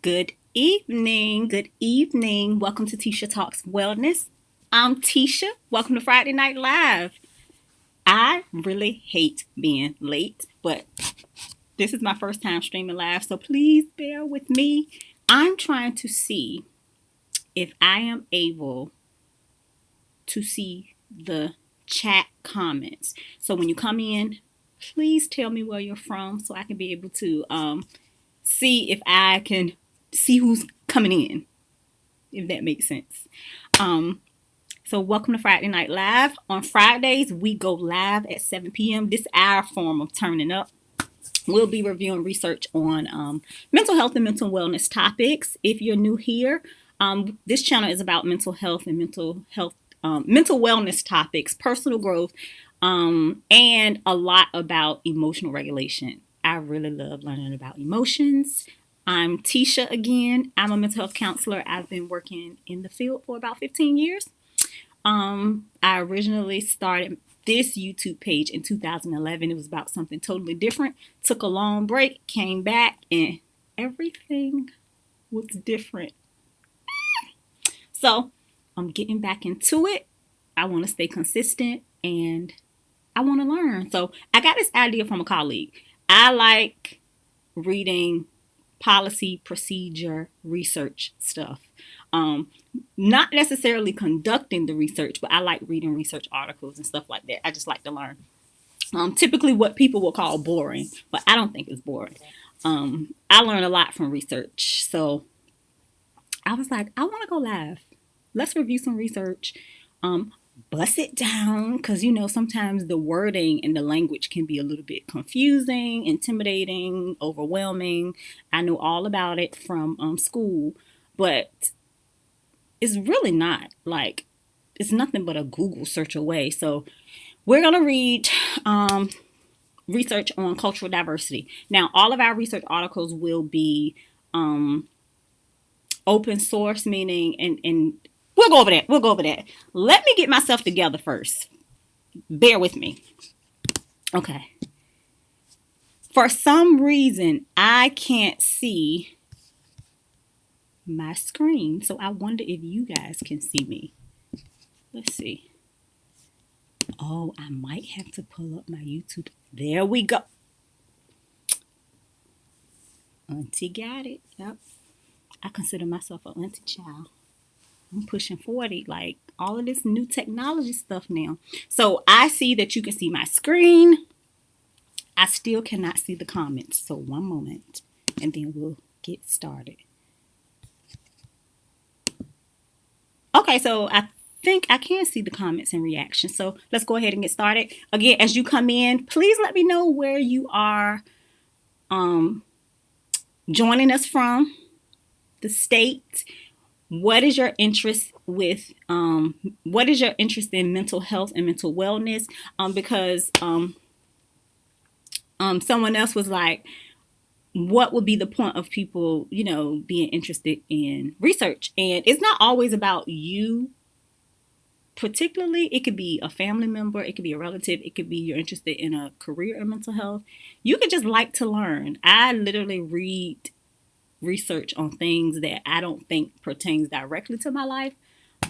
Good evening. Good evening. Welcome to Tisha Talks Wellness. I'm Tisha. Welcome to Friday Night Live. I really hate being late, but this is my first time streaming live, so please bear with me. I'm trying to see if I am able to see the chat comments. So when you come in, please tell me where you're from so I can be able to see if I can see who's coming in, if that makes sense. So welcome to Friday Night Live. On Fridays, we go live at 7 p.m. This is our form of turning up. We'll be reviewing research on mental health and mental wellness topics. If you're new here, this channel is about mental health and mental wellness topics, personal growth, and a lot about emotional regulation. I really love learning about emotions. I'm Tisha again. I'm a mental health counselor. I've been working in the field for about 15 years. I originally started this YouTube page in 2011. It was about something totally different. Took a long break, came back, and everything was different. So I'm getting back into it. I want to stay consistent and I want to learn. So I got this idea from a colleague. I like reading policy, procedure, research stuff. Not necessarily conducting the research, but I like reading research articles and stuff like that. I just like to learn. Typically what people will call boring, but I don't think it's boring. I learn a lot from research. So I was like, I want to go live. Let's review some research. Bust it down, because sometimes the wording and the language can be a little bit confusing, intimidating, overwhelming. I know all about it from school, but it's really not. Like, it's nothing but a Google search away. So we're going to read research on cultural diversity. Now, all of our research articles will be open source, meaning, and we'll go over that. We'll go over that. Let me get myself together first. Bear with me. Okay. For some reason, I can't see my screen. So I wonder if you guys can see me. Let's see. Oh, I might have to pull up my YouTube. There we go. Auntie got it. Yep. I consider myself an auntie child. I'm pushing 40, like all of this new technology stuff now. So I see that you can see my screen. I still cannot see the comments. So one moment and then we'll get started. Okay, so I think I can see the comments and reactions. So let's go ahead and get started. Again, as you come in, please let me know where you are joining us from, the state. What is your interest with what is your interest in mental health and mental wellness? Because someone else was like, what would be the point of people, being interested in research? And it's not always about you particularly. It could be a family member, it could be a relative, it could be you're interested in a career in mental health. You could just like to learn. I literally read research on things that I don't think pertains directly to my life,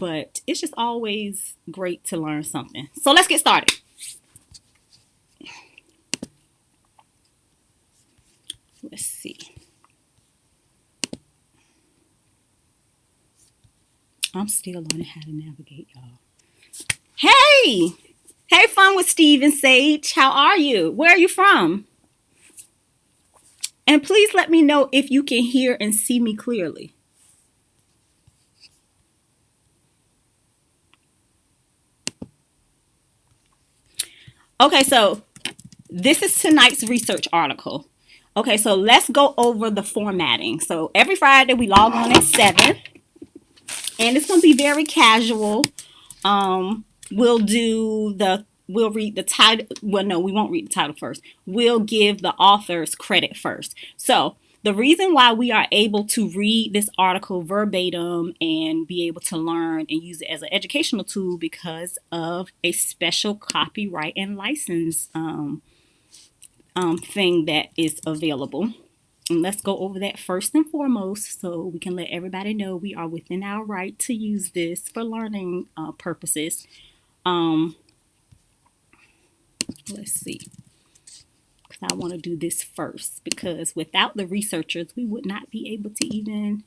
but it's just always great to learn something. So let's get started. Let's see. I'm still learning how to navigate, y'all. Hey, Fun with Steve and Sage. How are you? Where are you from? And please let me know if you can hear and see me clearly. Okay, so this is tonight's research article. Okay, so let's go over the formatting. So every Friday we log on at 7. And it's going to be very casual. We'll read the title. Well, no, we won't read the title first. We'll give the authors credit first. So the reason why we are able to read this article verbatim and be able to learn and use it as an educational tool because of a special copyright and license thing that is available. And let's go over that first and foremost so we can let everybody know we are within our right to use this for learning purposes. Let's see. I want to do this first because without the researchers, we would not be able to even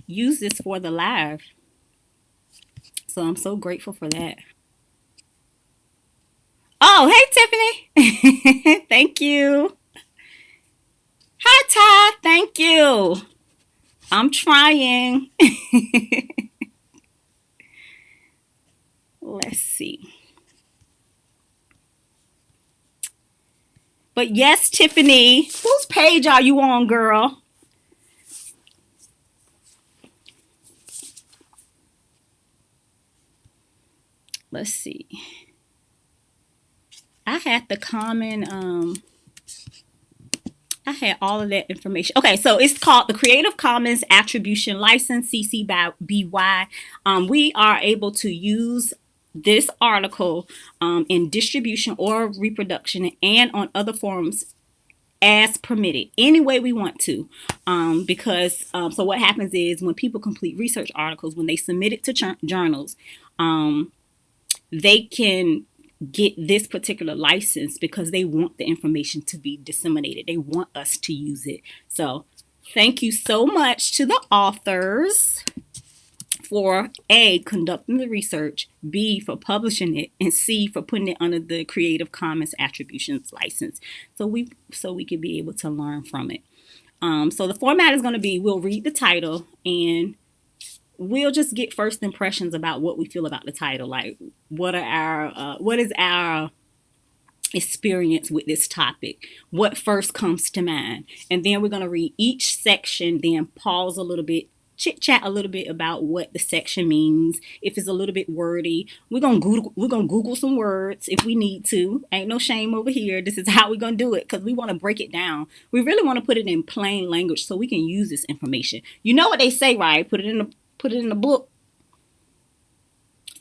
use this for the live. So I'm so grateful for that. Oh, hey, Tiffany. Thank you. Hi, Ty. Thank you. I'm trying. Let's see. But yes, Tiffany, whose page are you on, girl? Let's see. I had the common, I had all of that information. Okay, so it's called the Creative Commons Attribution License, CC by BY. We are able to use this article in distribution or reproduction and on other forms as permitted any way we want to, because so what happens is when people complete research articles, when they submit it to journals, they can get this particular license because they want the information to be disseminated. They want us to use it. So thank you so much to the authors for A, conducting the research, B, for publishing it, and C, for putting it under the Creative Commons Attributions license so we can be able to learn from it. So the format is going to be, we'll read the title and we'll just get first impressions about what we feel about the title. Like, what is our experience with this topic? What first comes to mind? And then we're going to read each section, then pause a little bit, chit chat a little bit about what the section means. If it's a little bit wordy, we're gonna Google some words if we need to. Ain't no shame over here. This is how we're gonna do it because we want to break it down. We really want to put it in plain language so we can use this information. You know what they say, right? Put it in the book.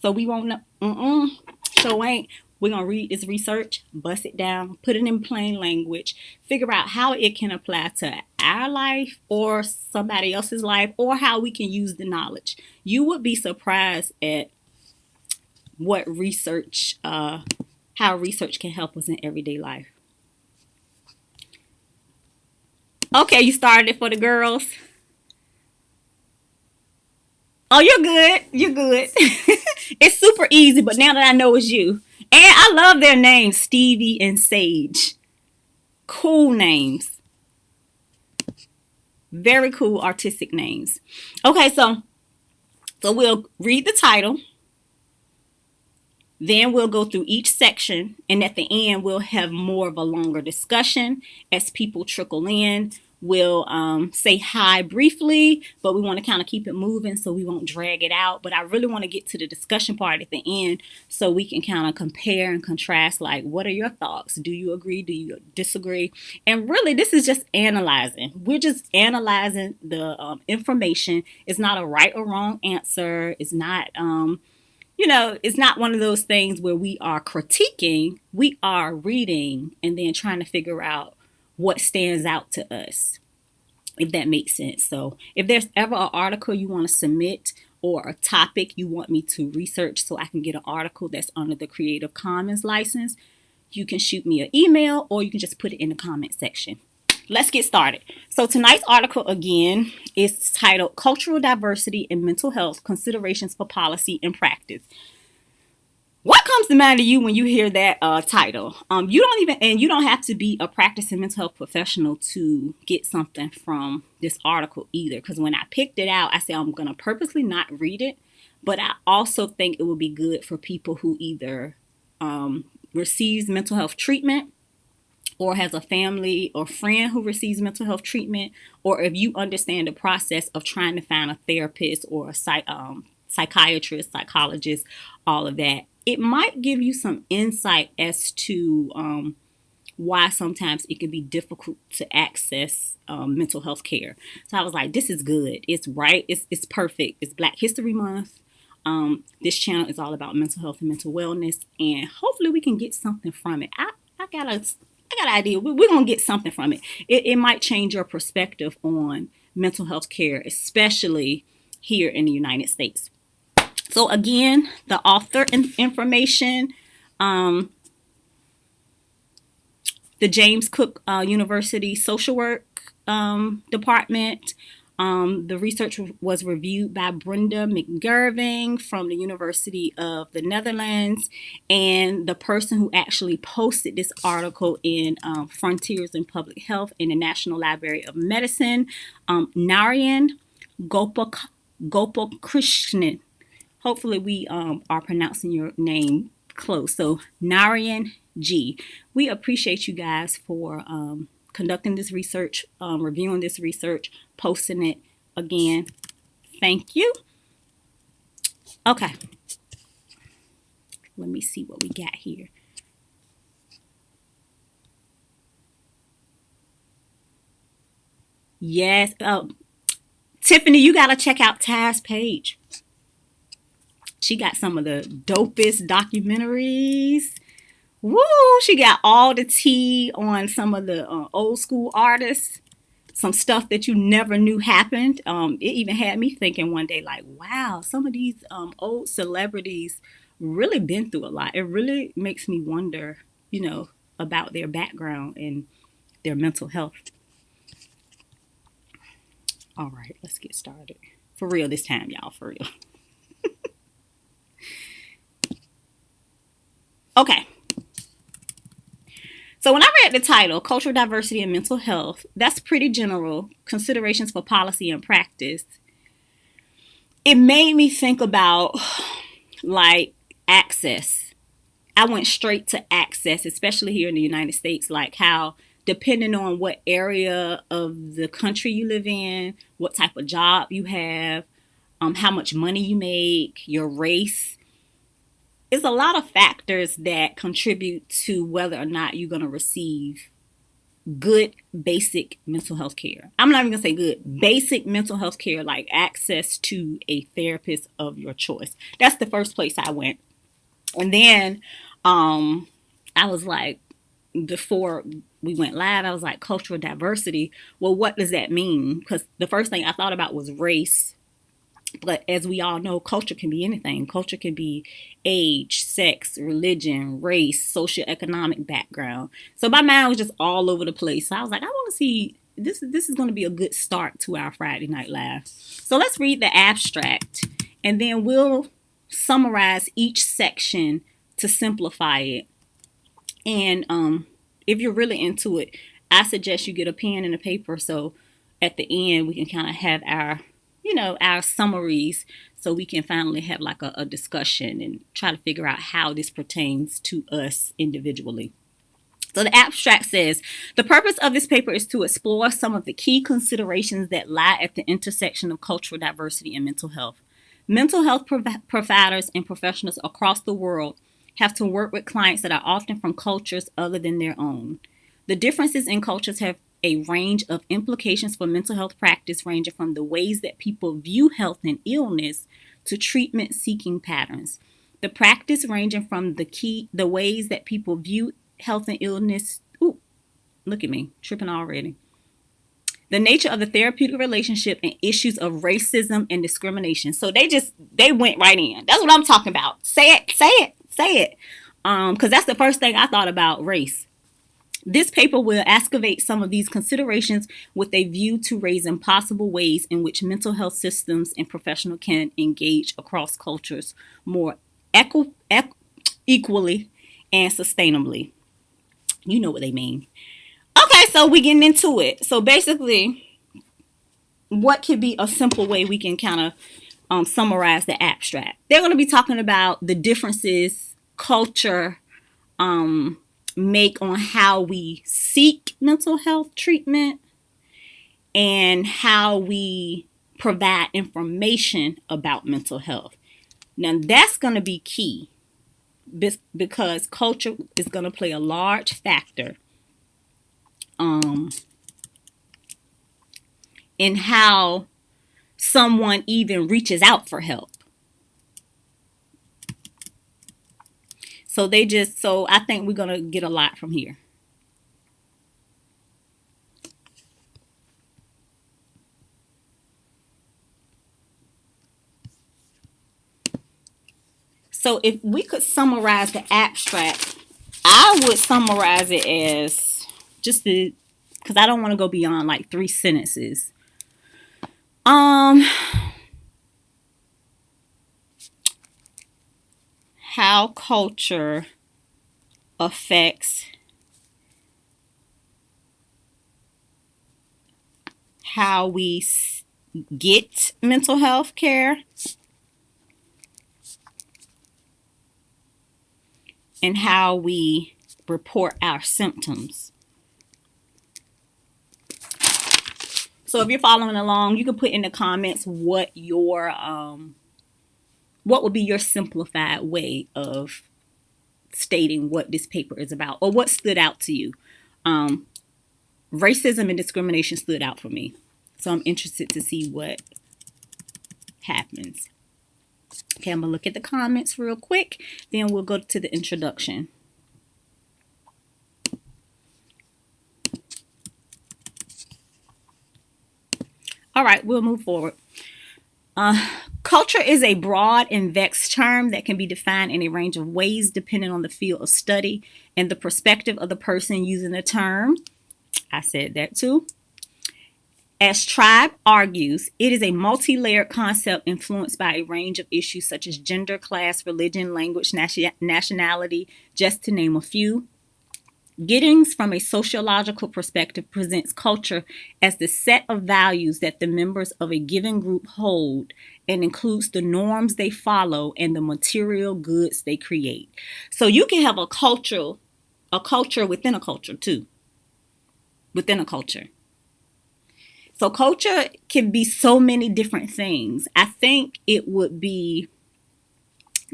So we won't know. So ain't. We're going to read this research, bust it down, put it in plain language, figure out how it can apply to our life or somebody else's life, or how we can use the knowledge. You would be surprised at what research, how research can help us in everyday life. Okay, you started it for the girls. Oh, you're good. You're good. It's super easy, but now that I know it's you. And I love their names, Stevie and Sage. Cool names. Very cool artistic names. Okay, so we'll read the title. Then we'll go through each section. And at the end, we'll have more of a longer discussion as people trickle in. We'll say hi briefly, but we want to kind of keep it moving so we won't drag it out. But I really want to get to the discussion part at the end so we can kind of compare and contrast, like, what are your thoughts? Do you agree? Do you disagree? And really, this is just analyzing. We're just analyzing the information. It's not a right or wrong answer. It's not, it's not one of those things where we are critiquing. We are reading and then trying to figure out what stands out to us, if that makes sense. So if there's ever an article you want to submit or a topic you want me to research so I can get an article that's under the Creative Commons license, you can shoot me an email or you can just put it in the comment section. Let's get started. So tonight's article, again, is titled Cultural Diversity in Mental Health, Considerations for Policy and Practice. What comes to mind to you when you hear that title? You don't have to be a practicing mental health professional to get something from this article either. Because when I picked it out, I said I'm going to purposely not read it. But I also think it would be good for people who either receives mental health treatment or has a family or friend who receives mental health treatment, or if you understand the process of trying to find a therapist or a psychiatrist, psychologist, all of that. It might give you some insight as to why sometimes it can be difficult to access mental health care. So I was like, this is good. It's right. It's perfect. It's Black History Month. This channel is all about mental health and mental wellness, and hopefully we can get something from it. I got a I got an idea. We're going to get something from it. It might change your perspective on mental health care, especially here in the United States. So again, the author information, the James Cook University Social Work Department. The research was reviewed by Brenda McGirving from the University of the Netherlands, and the person who actually posted this article in Frontiers in Public Health in the National Library of Medicine, Narayan Gopalkrishnan. Hopefully we are pronouncing your name close. So Narayan G. We appreciate you guys for conducting this research, reviewing this research, posting it again. Thank you. Okay. Let me see what we got here. Yes. Tiffany, you got to check out Taz's page. She got some of the dopest documentaries. Woo! She got all the tea on some of the old school artists. Some stuff that you never knew happened. It even had me thinking one day, like, wow, some of these old celebrities really been through a lot. It really makes me wonder, about their background and their mental health. All right, let's get started. For real this time, y'all, for real. Okay. So when I read the title, Cultural Diversity and Mental Health, that's pretty general, considerations for policy and practice. It made me think about, like, access. I went straight to access, especially here in the United States, like how depending on what area of the country you live in, what type of job you have, how much money you make, your race, it's a lot of factors that contribute to whether or not you're going to receive good basic mental health care. I'm not even going to say good, basic mental health care, like access to a therapist of your choice. That's the first place I went. And then I was like, before we went live, I was like, cultural diversity. Well, what does that mean? Because the first thing I thought about was race. But as we all know, culture can be anything. Culture can be age, sex, religion, race, socioeconomic background. So my mind was just all over the place. So I was like, I want to see, this is going to be a good start to our Friday Night Live. So let's read the abstract, and then we'll summarize each section to simplify it. And if you're really into it, I suggest you get a pen and a paper, so at the end we can kind of have our summaries, so we can finally have like a discussion and try to figure out how this pertains to us individually. So the abstract says, the purpose of this paper is to explore some of the key considerations that lie at the intersection of cultural diversity and mental health. Mental health providers and professionals across the world have to work with clients that are often from cultures other than their own. The differences in cultures have a range of implications for mental health practice, ranging from the ways that people view health and illness to treatment-seeking patterns. The practice ranging from the ways that people view health and illness. Ooh, look at me, tripping already. The nature of the therapeutic relationship and issues of racism and discrimination. So they went right in. That's what I'm talking about. Say it. Because that's the first thing I thought about, race. This paper will excavate some of these considerations with a view to raising possible ways in which mental health systems and professionals can engage across cultures more equally and sustainably. You know what they mean. Okay, so we're getting into it. So basically, what could be a simple way we can kind of summarize the abstract? They're going to be talking about the differences culture make on how we seek mental health treatment and how we provide information about mental health. Now that's going to be key because culture is going to play a large factor in how someone even reaches out for help. So I think we're going to get a lot from here. So if we could summarize the abstract, I would summarize it as just the, because I don't want to go beyond like 3 sentences. How culture affects how we get mental health care and how we report our symptoms. So if you're following along, you can put in the comments what your what would be your simplified way of stating what this paper is about, or what stood out to you. Racism and discrimination stood out for me, so I'm interested to see what happens. Okay, I'm gonna look at the comments real quick, then we'll go to the introduction. All right, we'll move forward. Culture is a broad and vexed term that can be defined in a range of ways depending on the field of study and the perspective of the person using the term. I said that too. As Tribe argues, it is a multi-layered concept influenced by a range of issues such as gender, class, religion, language, nationality, just to name a few. Giddings, from a sociological perspective, presents culture as the set of values that the members of a given group hold and includes the norms they follow and the material goods they create. So you can have a culture within a culture too. Within a culture. So culture can be so many different things. I think it would be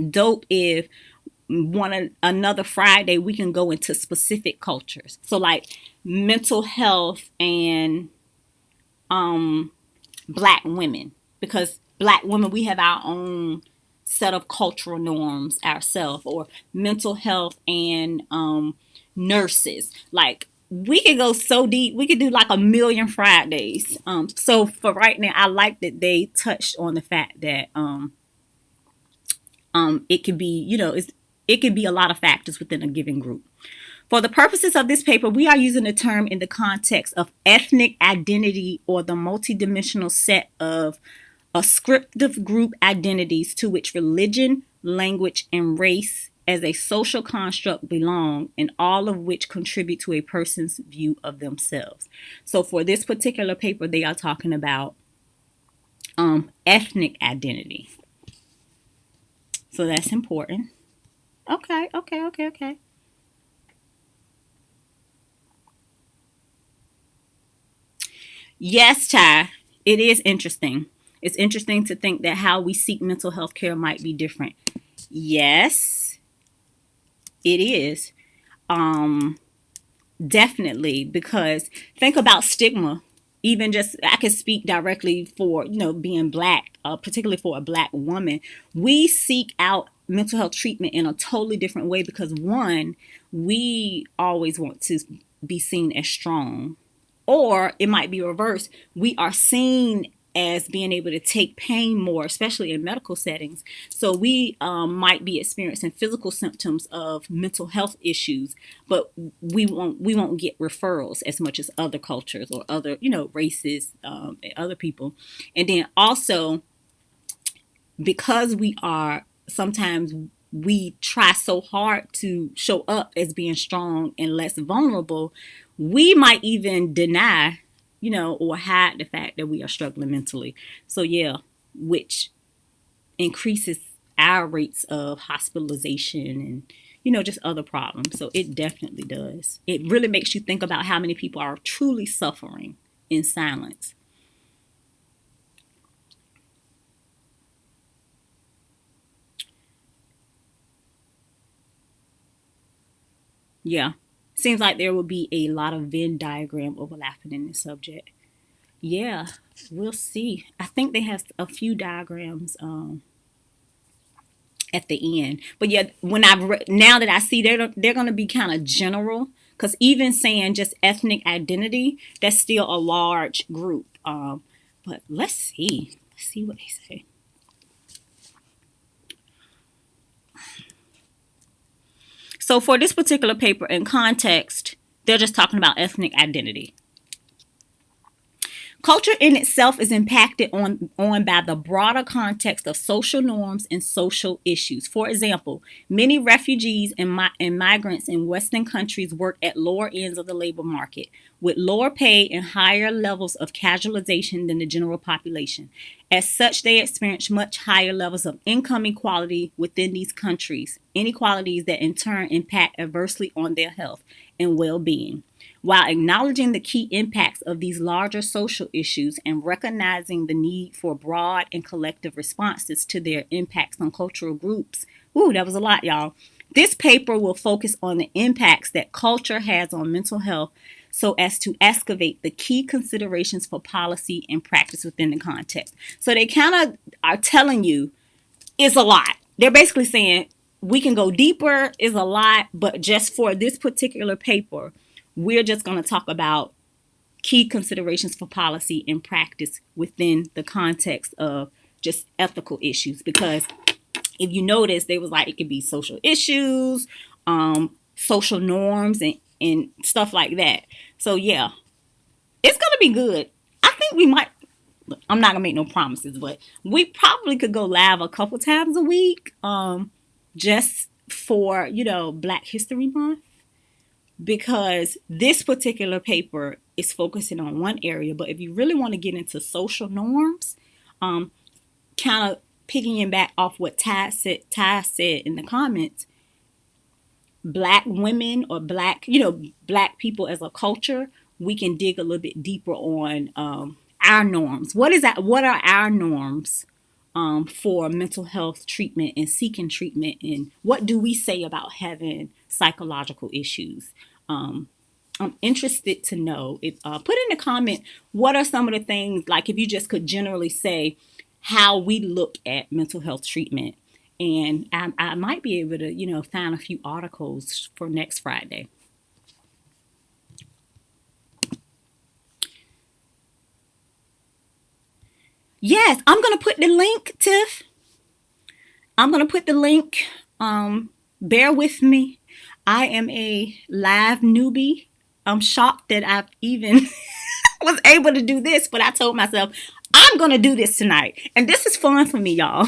dope if another Friday we can go into specific cultures. So like mental health and Black women, because Black women, we have our own set of cultural norms ourselves, or mental health and nurses. Like we could go so deep. We could do like a million Fridays. So for right now, I like that they touched on the fact that it could be, it could be a lot of factors within a given group. For the purposes of this paper, we are using the term in the context of ethnic identity, or the multidimensional set of ascriptive group identities to which religion, language, and race as a social construct belong, and all of which contribute to a person's view of themselves. So for this particular paper, they are talking about ethnic identity. So that's important. Okay. Yes, Ty, it is interesting. It's interesting to think that how we seek mental health care might be different. Yes, it is. Definitely, because think about stigma. Even just, I can speak directly for, being Black, particularly for a Black woman. We seek out mental health treatment in a totally different way because, one, we always want to be seen as strong. Or it might be reversed. We are seen as being able to take pain more, especially in medical settings. So we might be experiencing physical symptoms of mental health issues, but we won't get referrals as much as other cultures or other, races, and other people. And then also, because sometimes we try so hard to show up as being strong and less vulnerable, we might even deny, or hide the fact that we are struggling mentally. So yeah, which increases our rates of hospitalization and, just other problems. So it definitely does. It really makes you think about how many people are truly suffering in silence. Yeah. Seems like there will be a lot of Venn diagram overlapping in this subject. Yeah, we'll see. I think they have a few diagrams at the end. But yeah, now that I see they're going to be kind of general, because even saying just ethnic identity, that's still a large group. But let's see what they say. So for this particular paper in context, they're just talking about ethnic identity. Culture in itself is impacted on by the broader context of social norms and social issues. For example, many refugees and migrants in Western countries work at lower ends of the labor market, with lower pay and higher levels of casualization than the general population. As such, they experience much higher levels of income inequality within these countries, inequalities that in turn impact adversely on their health and well-being. While acknowledging the key impacts of these larger social issues and recognizing the need for broad and collective responses to their impacts on cultural groups. Ooh, that was a lot, y'all. This paper will focus on the impacts that culture has on mental health so as to excavate the key considerations for policy and practice within the context. So they kind of are telling you it's a lot. They're basically saying we can go deeper, is a lot, but just for this particular paper, we're just going to talk about key considerations for policy and practice within the context of just ethical issues. Because if you notice, they was like, it could be social issues, social norms, and stuff like that. So yeah, it's going to be good. I think we might, I'm not going to make no promises, but we probably could go live a couple times a week, just for, Black History Month. Because this particular paper is focusing on one area, but if you really want to get into social norms, kind of picking back off what Ty said in the comments, Black women or Black people as a culture, we can dig a little bit deeper on our norms. What is that? What are our norms for mental health treatment and seeking treatment, and what do we say about having psychological issues? I'm interested to know if put in the comment what are some of the things, like if you just could generally say how we look at mental health treatment, and I might be able to find a few articles for next Friday. Yes, I'm gonna put the link, Tiff. I'm gonna put the link. Bear with me. I am a live newbie. I'm shocked that I've even was able to do this, but I told myself I'm gonna do this tonight, and this is fun for me, y'all.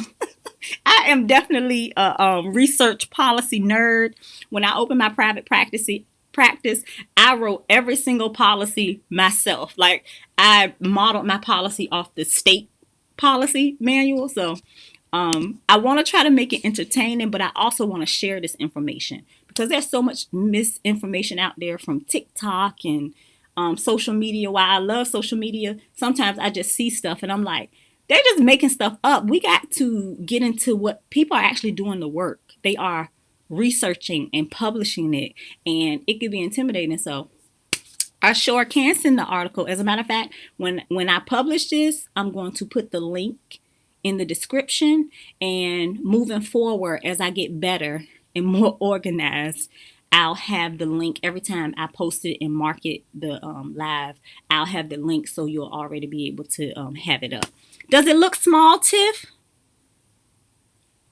I am definitely a research policy nerd. When I opened my private practice, I wrote every single policy myself. Like, I modeled my policy off the state policy manual. So I want to try to make it entertaining, but I also want to share this information because there's so much misinformation out there from TikTok and social media. While I love social media, sometimes I just see stuff and I'm like, they're just making stuff up. We got to get into what people are actually doing the work. They are researching and publishing it, and it could be intimidating. So I sure can send the article. As a matter of fact, when I publish this, I'm going to put the link in the description, and moving forward, as I get better and more organized, I'll have the link every time I post it and market the live. I'll have the link so you'll already be able to have it up. Does it look small, Tiff?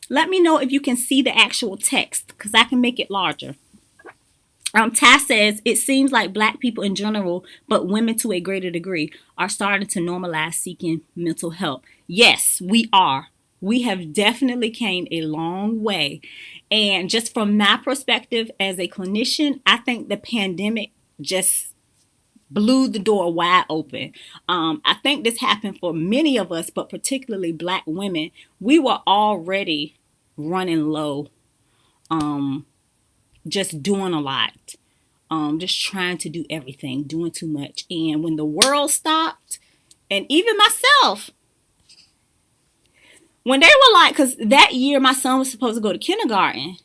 Let me know if you can see the actual text because I can make it larger. Ty says, it seems like Black people in general, but women to a greater degree, are starting to normalize seeking mental help. Yes, we are. We have definitely came a long way. And just from my perspective as a clinician, I think the pandemic just blew the door wide open. I think this happened for many of us, but particularly Black women. We were already running low, just doing a lot, just trying to do everything, doing too much. And when the world stopped, and even myself, when they were like, because that year my son was supposed to go to kindergarten,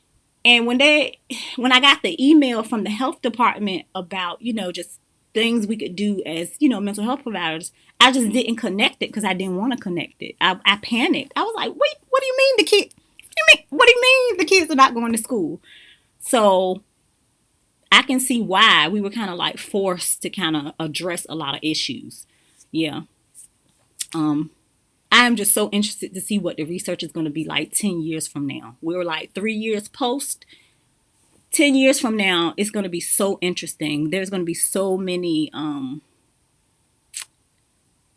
and when I got the email from the health department about, just things we could do as, mental health providers, I just didn't connect it because I didn't want to connect it. I panicked. I was like, wait, what do you mean the kid? What do you mean the kids are not going to school? So I can see why we were kind of like forced to kind of address a lot of issues. Yeah. I am just so interested to see what the research is going to be like 10 years from now. We were like 3 years post. 10 years from now, it's going to be so interesting. There's going to be so many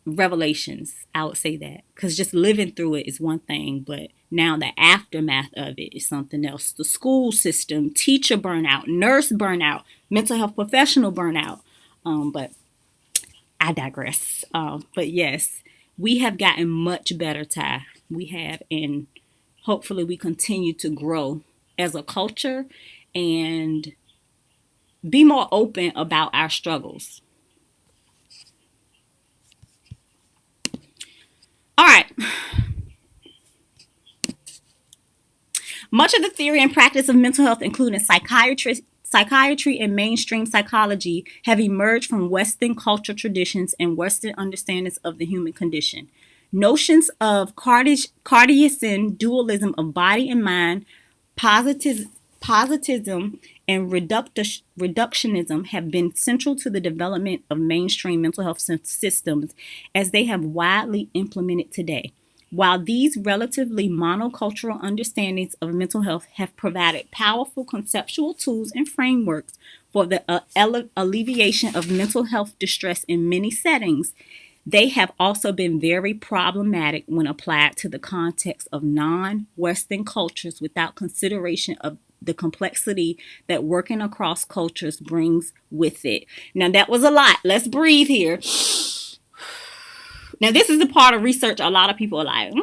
revelations. I would say that, because just living through it is one thing, but now the aftermath of it is something else. The school system, teacher burnout, nurse burnout, mental health professional burnout. But I digress. But yes, we have gotten much better, Ty. We have, and hopefully we continue to grow as a culture and be more open about our struggles. All right. Much of the theory and practice of mental health, including psychiatry and mainstream psychology, have emerged from Western cultural traditions and Western understandings of the human condition. Notions of Cartesian dualism of body and mind, positivism, and reductionism have been central to the development of mainstream mental health systems as they have widely implemented today. While these relatively monocultural understandings of mental health have provided powerful conceptual tools and frameworks for the alleviation of mental health distress in many settings, they have also been very problematic when applied to the context of non-Western cultures without consideration of the complexity that working across cultures brings with it. Now, that was a lot. Let's breathe here. Now, this is the part of research a lot of people are like,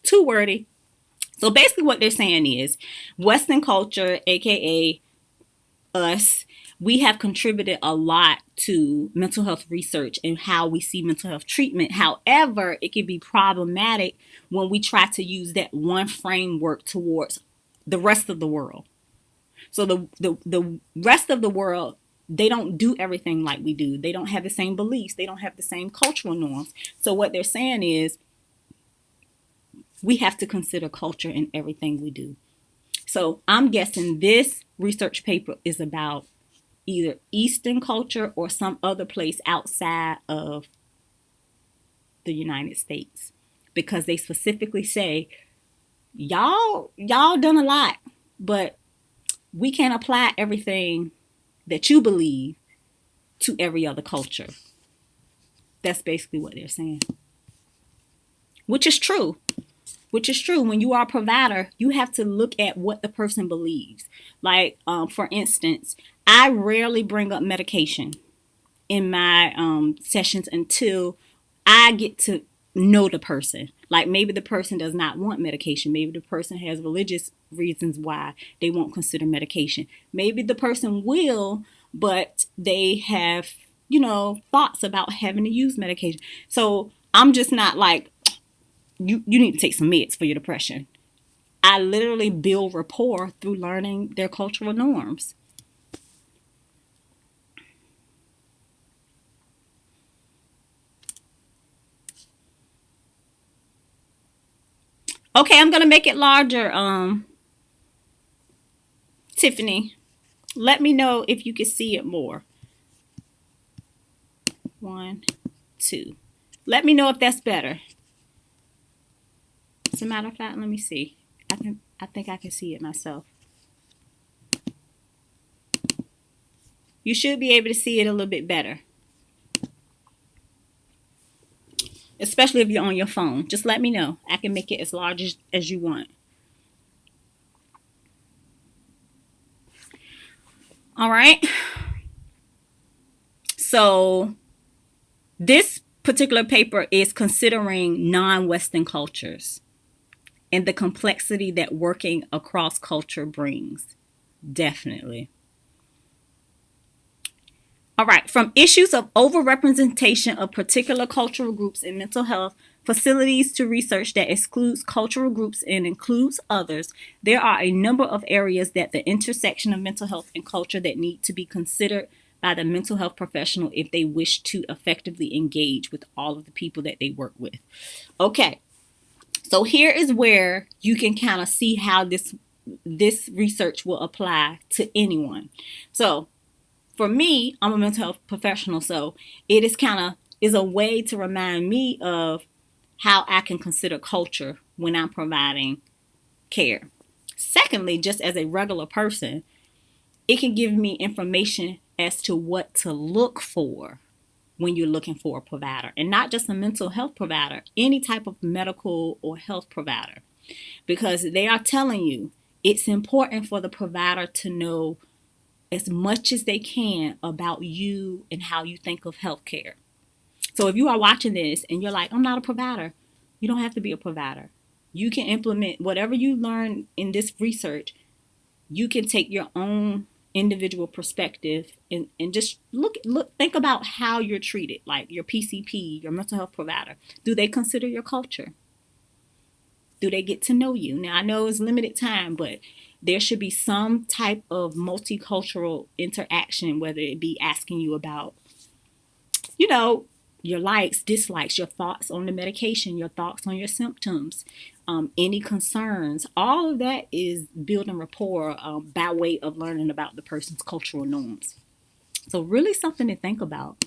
too wordy. So basically what they're saying is Western culture, aka us, we have contributed a lot to mental health research and how we see mental health treatment. However, it can be problematic when we try to use that one framework towards the rest of the world. So the rest of the world, they don't do everything like we do. They don't have the same beliefs. They don't have the same cultural norms. So what they're saying is we have to consider culture in everything we do. So I'm guessing this research paper is about either Eastern culture or some other place outside of the United States, because they specifically say, y'all done a lot, but we can't apply everything that you believe to every other culture. That's basically what they're saying. Which is true. When you are a provider, you have to look at what the person believes. Like, for instance, I rarely bring up medication in my sessions until I get to know the person. Like, maybe the person does not want medication. Maybe the person has religious reasons why they won't consider medication. Maybe the person will, but they have, thoughts about having to use medication. So I'm just not like, you need to take some meds for your depression. I literally build rapport through learning their cultural norms. Okay, I'm going to make it larger, Tiffany. Let me know if you can see it more. 1, 2. Let me know if that's better. As a matter of fact, let me see. I think I can see it myself. You should be able to see it a little bit better. Especially if you're on your phone. Just let me know. I can make it as large as you want. All right. So this particular paper is considering non-Western cultures and the complexity that working across culture brings. Definitely. All right. From issues of overrepresentation of particular cultural groups in mental health facilities to research that excludes cultural groups and includes others, there are a number of areas that the intersection of mental health and culture that need to be considered by the mental health professional if they wish to effectively engage with all of the people that they work with. Okay. So here is where you can kind of see how this research will apply to anyone. So for me, I'm a mental health professional, so it is a way to remind me of how I can consider culture when I'm providing care. Secondly, just as a regular person, it can give me information as to what to look for when you're looking for a provider, and not just a mental health provider, any type of medical or health provider, because they are telling you it's important for the provider to know as much as they can about you and how you think of healthcare. So if you are watching this and you're like, I'm not a provider, you don't have to be a provider. You can implement whatever you learn in this research. You can take your own individual perspective and just think about how you're treated, like your PCP, your mental health provider. Do they consider your culture? Do they get to know you? Now, I know it's limited time, but there should be some type of multicultural interaction, whether it be asking you about, your likes, dislikes, your thoughts on the medication, your thoughts on your symptoms, any concerns. All of that is building rapport by way of learning about the person's cultural norms. So really something to think about.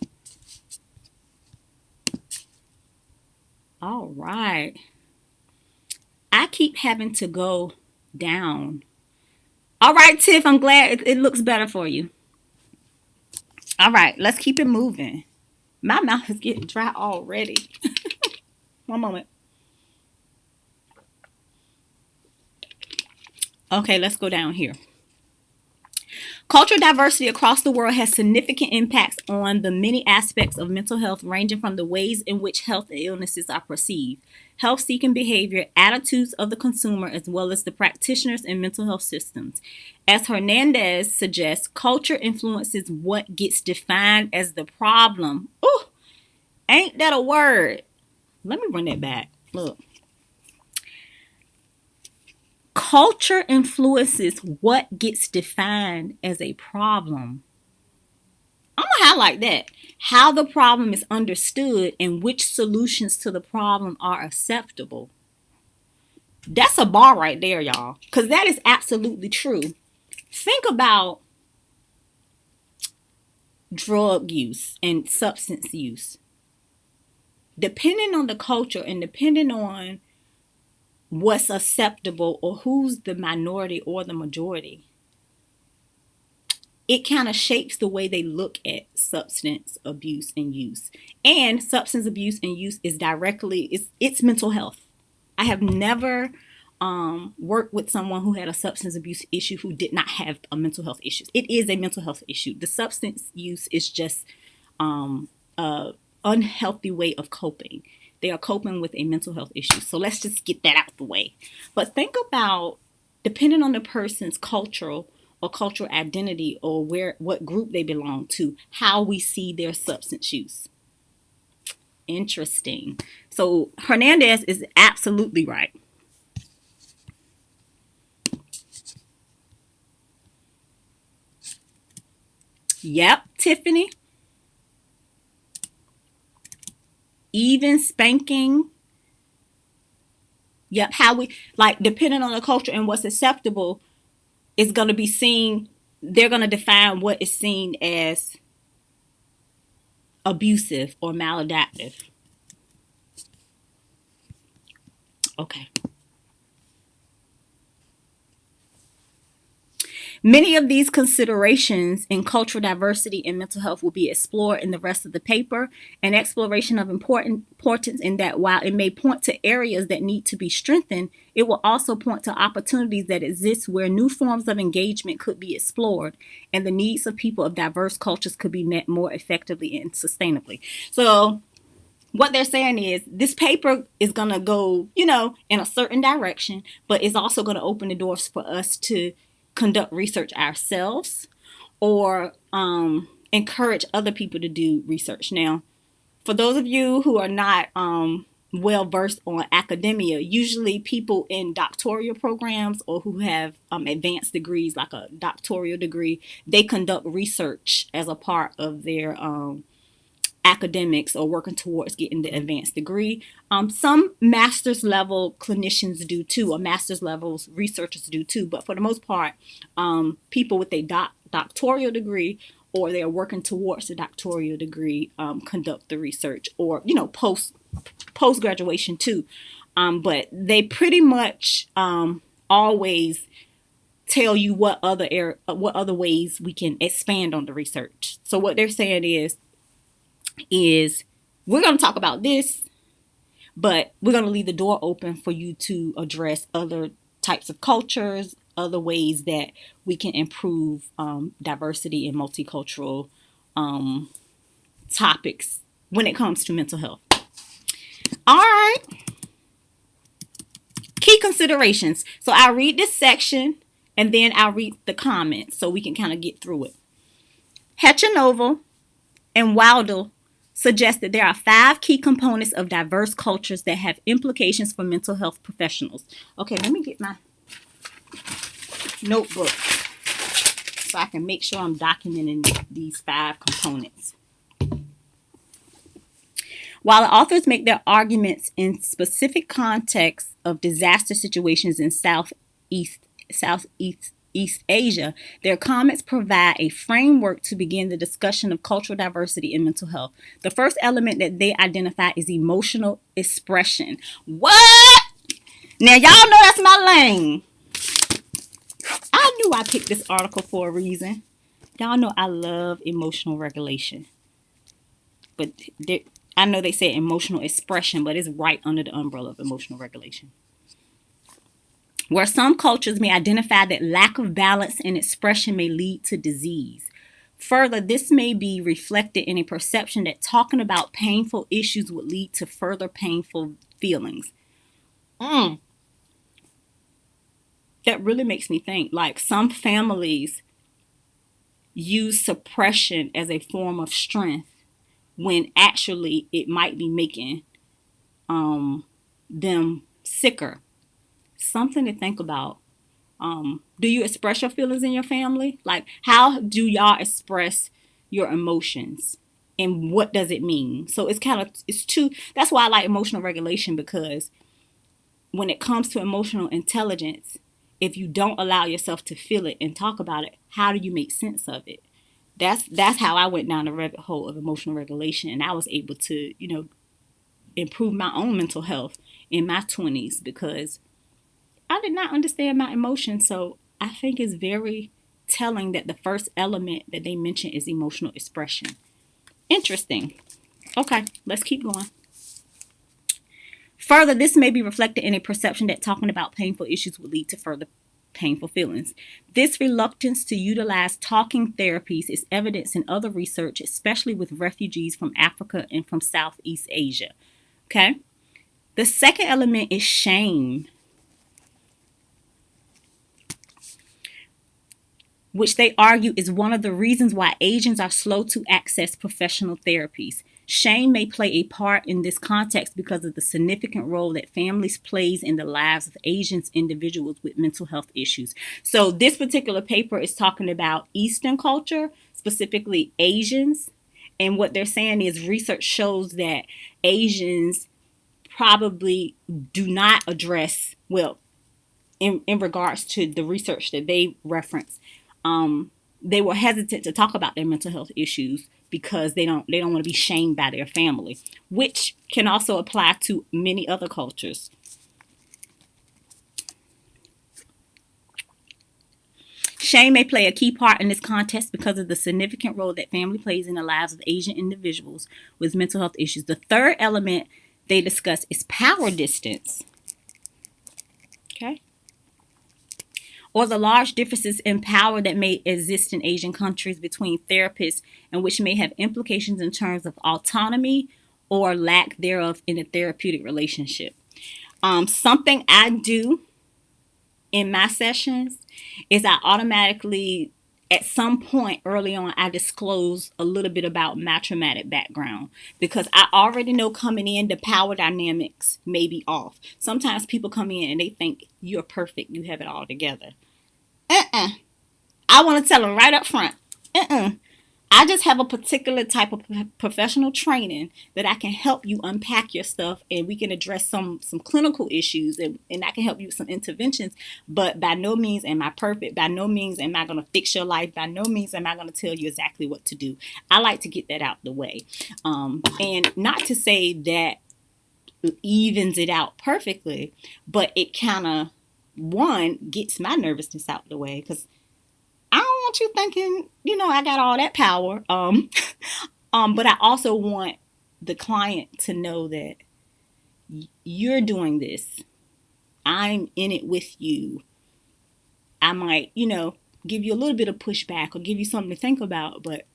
All right. I keep having to go down. All right, Tiff, I'm glad it looks better for you. All right, let's keep it moving. My mouth is getting dry already. One moment. Okay, let's go down here. Cultural diversity across the world has significant impacts on the many aspects of mental health, ranging from the ways in which health and illnesses are perceived, health-seeking behavior, attitudes of the consumer, as well as the practitioners and mental health systems. As Hernandez suggests, culture influences what gets defined as the problem. Ooh, ain't that a word? Let me run that back. Look. Culture influences what gets defined as a problem. I'm going to highlight that. How the problem is understood and which solutions to the problem are acceptable. That's a bar right there, y'all. Because that is absolutely true. Think about drug use and substance use. Depending on the culture and depending on what's acceptable or who's the minority or the majority, it kind of shapes the way they look at substance abuse and use. And substance abuse and use is it's mental health. I have never worked with someone who had a substance abuse issue who did not have a mental health issue. It is a mental health issue. The substance use is just an unhealthy way of coping. They are coping with a mental health issue. So let's just get that out the way. But think about, depending on the person's cultural identity or what group they belong to, how we see their substance use. Interesting. So Hernandez is absolutely right. Yep, Tiffany. Even spanking. Yep, how we, depending on the culture and what's acceptable, is going to be seen, they're going to define what is seen as abusive or maladaptive. Okay. Many of these considerations in cultural diversity and mental health will be explored in the rest of the paper. An exploration of importance in that while it may point to areas that need to be strengthened, it will also point to opportunities that exist where new forms of engagement could be explored and the needs of people of diverse cultures could be met more effectively and sustainably. So what they're saying is this paper is going to go, in a certain direction, but it's also going to open the doors for us to conduct research ourselves or encourage other people to do research. Now, for those of you who are not well versed on academia, usually people in doctoral programs or who have advanced degrees, like a doctoral degree, they conduct research as a part of their academics or working towards getting the advanced degree. Some master's level clinicians do too, or master's levels researchers do too. But for the most part, people with a doctoral degree or they're working towards a doctoral degree conduct the research, or post graduation too. But they pretty much always tell you what other ways we can expand on the research. So what they're saying is we're going to talk about this, but we're going to leave the door open for you to address other types of cultures, other ways that we can improve diversity and multicultural topics when it comes to mental health. All right. Key considerations. So I'll read this section and then I'll read the comments so we can kind of get through it. Hechanova and Waldel suggest that there are 5 key components of diverse cultures that have implications for mental health professionals. Okay, let me get my notebook so I can make sure I'm documenting these 5 components. While the authors make their arguments in specific contexts of disaster situations in Southeast Asia, their comments provide a framework to begin the discussion of cultural diversity in mental health. The first element that they identify is emotional expression. What? Now, y'all know that's my lane. I knew I picked this article for a reason. Y'all know I love emotional regulation. But I know they say emotional expression, but it's right under the umbrella of emotional regulation. Where some cultures may identify that lack of balance in expression may lead to disease. Further, this may be reflected in a perception that talking about painful issues would lead to further painful feelings. That really makes me think, like, some families use suppression as a form of strength when actually it might be making them sicker. Something to think about. Do you express your feelings in your family? Like, how do y'all express your emotions? And what does it mean? So that's why I like emotional regulation, because when it comes to emotional intelligence, if you don't allow yourself to feel it and talk about it, how do you make sense of it? That's how I went down the rabbit hole of emotional regulation, and I was able to, improve my own mental health in my 20s because I did not understand my emotions. So I think it's very telling that the first element that they mention is emotional expression. Interesting. Okay, let's keep going. Further, this may be reflected in a perception that talking about painful issues would lead to further painful feelings. This reluctance to utilize talking therapies is evidenced in other research, especially with refugees from Africa and from Southeast Asia. Okay? The second element is shame, which they argue is one of the reasons why Asians are slow to access professional therapies. Shame may play a part in this context because of the significant role that families plays in the lives of Asian individuals with mental health issues. So this particular paper is talking about Eastern culture, specifically Asians. And what they're saying is research shows that Asians probably do not address, in regards to the research that they reference, they were hesitant to talk about their mental health issues because they don't want to be shamed by their family, which can also apply to many other cultures. Shame may play a key part in this context because of the significant role that family plays in the lives of Asian individuals with mental health issues. The third element they discuss is power distance. Okay? Or the large differences in power that may exist in Asian countries between therapists, and which may have implications in terms of autonomy or lack thereof in a therapeutic relationship. Something I do in my sessions is I automatically, at some point early on, I disclose a little bit about my traumatic background, because I already know coming in the power dynamics may be off. Sometimes people come in and they think you're perfect, you have it all together. I want to tell them right up front. I just have a particular type of professional training that I can help you unpack your stuff, and we can address some clinical issues, and I can help you with some interventions. But by no means am I perfect. By no means am I going to fix your life. By no means am I going to tell you exactly what to do. I like to get that out the way. And not to say that evens it out perfectly, but it kind of one, gets my nervousness out the way, because I don't want you thinking, I got all that power. But I also want the client to know that you're doing this. I'm in it with you. I might, give you a little bit of pushback or give you something to think about, but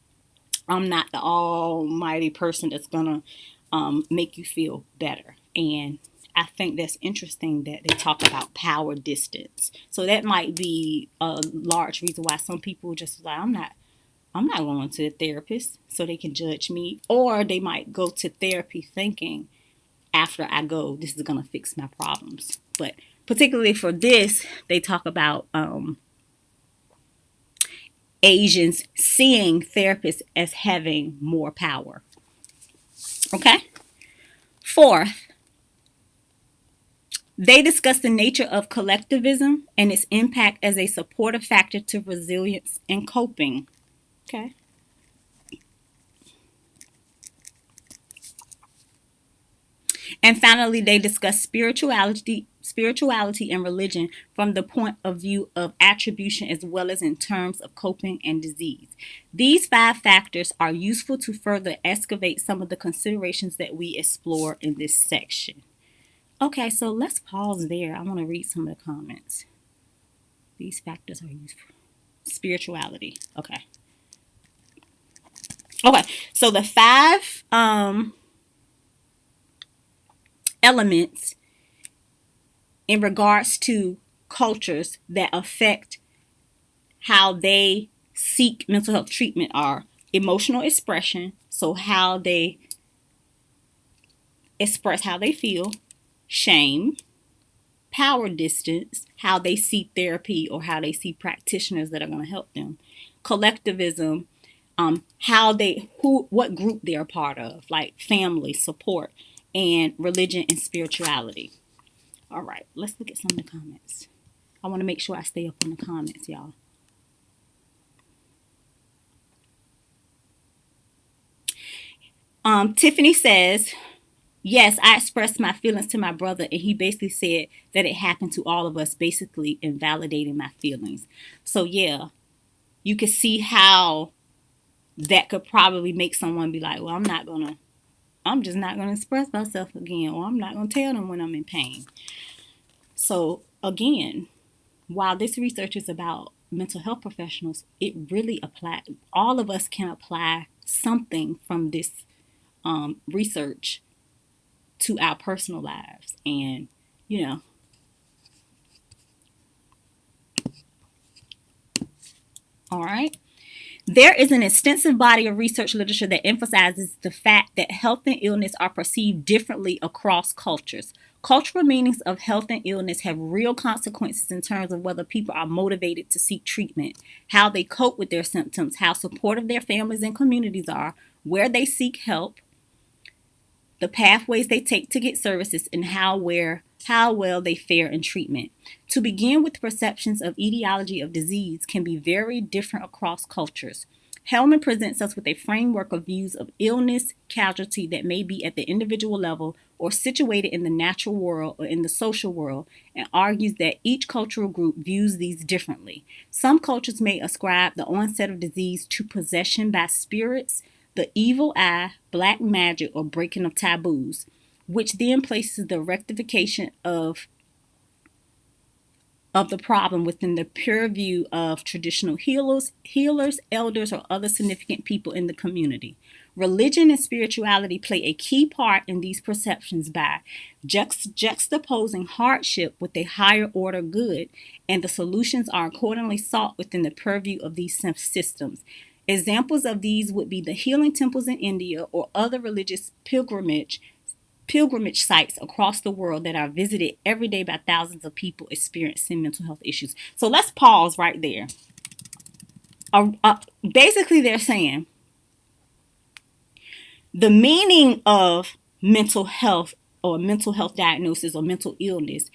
I'm not the almighty person that's going to make you feel better. And I think that's interesting that they talk about power distance. So that might be a large reason why some people just like, I'm not going to a therapist so they can judge me. Or they might go to therapy thinking, after I go, this is going to fix my problems. But particularly for this, they talk about Asians seeing therapists as having more power. Okay? Fourth, they discuss the nature of collectivism and its impact as a supportive factor to resilience and coping. Okay? And finally, they discuss spirituality and religion from the point of view of attribution as well as in terms of coping and disease. These 5 factors are useful to further excavate some of the considerations that we explore in this section. Okay, so let's pause there. I want to read some of the comments. These factors are useful. Spirituality. Okay. Okay, so the 5 elements in regards to cultures that affect how they seek mental health treatment are emotional expression, so how they express how they feel, shame, power distance, how they see therapy or how they see practitioners that are going to help them, collectivism, what group they're a part of, like family, support, and religion and spirituality. All right, let's look at some of the comments. I want to make sure I stay up on the comments, y'all. Tiffany says, yes, I expressed my feelings to my brother, and he basically said that it happened to all of us, basically invalidating my feelings. So yeah, you can see how that could probably make someone be like, well, I'm just not going to express myself again, or I'm not going to tell them when I'm in pain. So again, while this research is about mental health professionals, it really applies. All of us can apply something from this research to our personal lives. And, all right. There is an extensive body of research literature that emphasizes the fact that health and illness are perceived differently across cultures. Cultural meanings of health and illness have real consequences in terms of whether people are motivated to seek treatment, how they cope with their symptoms, how supportive their families and communities are, where they seek help, the pathways they take to get services, and how well they fare in treatment. To begin with, perceptions of etiology of disease can be very different across cultures. Hellman presents us with a framework of views of illness, casualty that may be at the individual level or situated in the natural world or in the social world, and argues that each cultural group views these differently. Some cultures may ascribe the onset of disease to possession by spirits, the evil eye, black magic, or breaking of taboos, which then places the rectification of the problem within the purview of traditional healers, elders, or other significant people in the community. Religion and spirituality play a key part in these perceptions by juxtaposing hardship with a higher order good, and the solutions are accordingly sought within the purview of these systems. Examples of these would be the healing temples in India or other religious pilgrimage sites across the world that are visited every day by thousands of people experiencing mental health issues. So let's pause right there. Basically, they're saying the meaning of mental health or mental health diagnosis or mental illness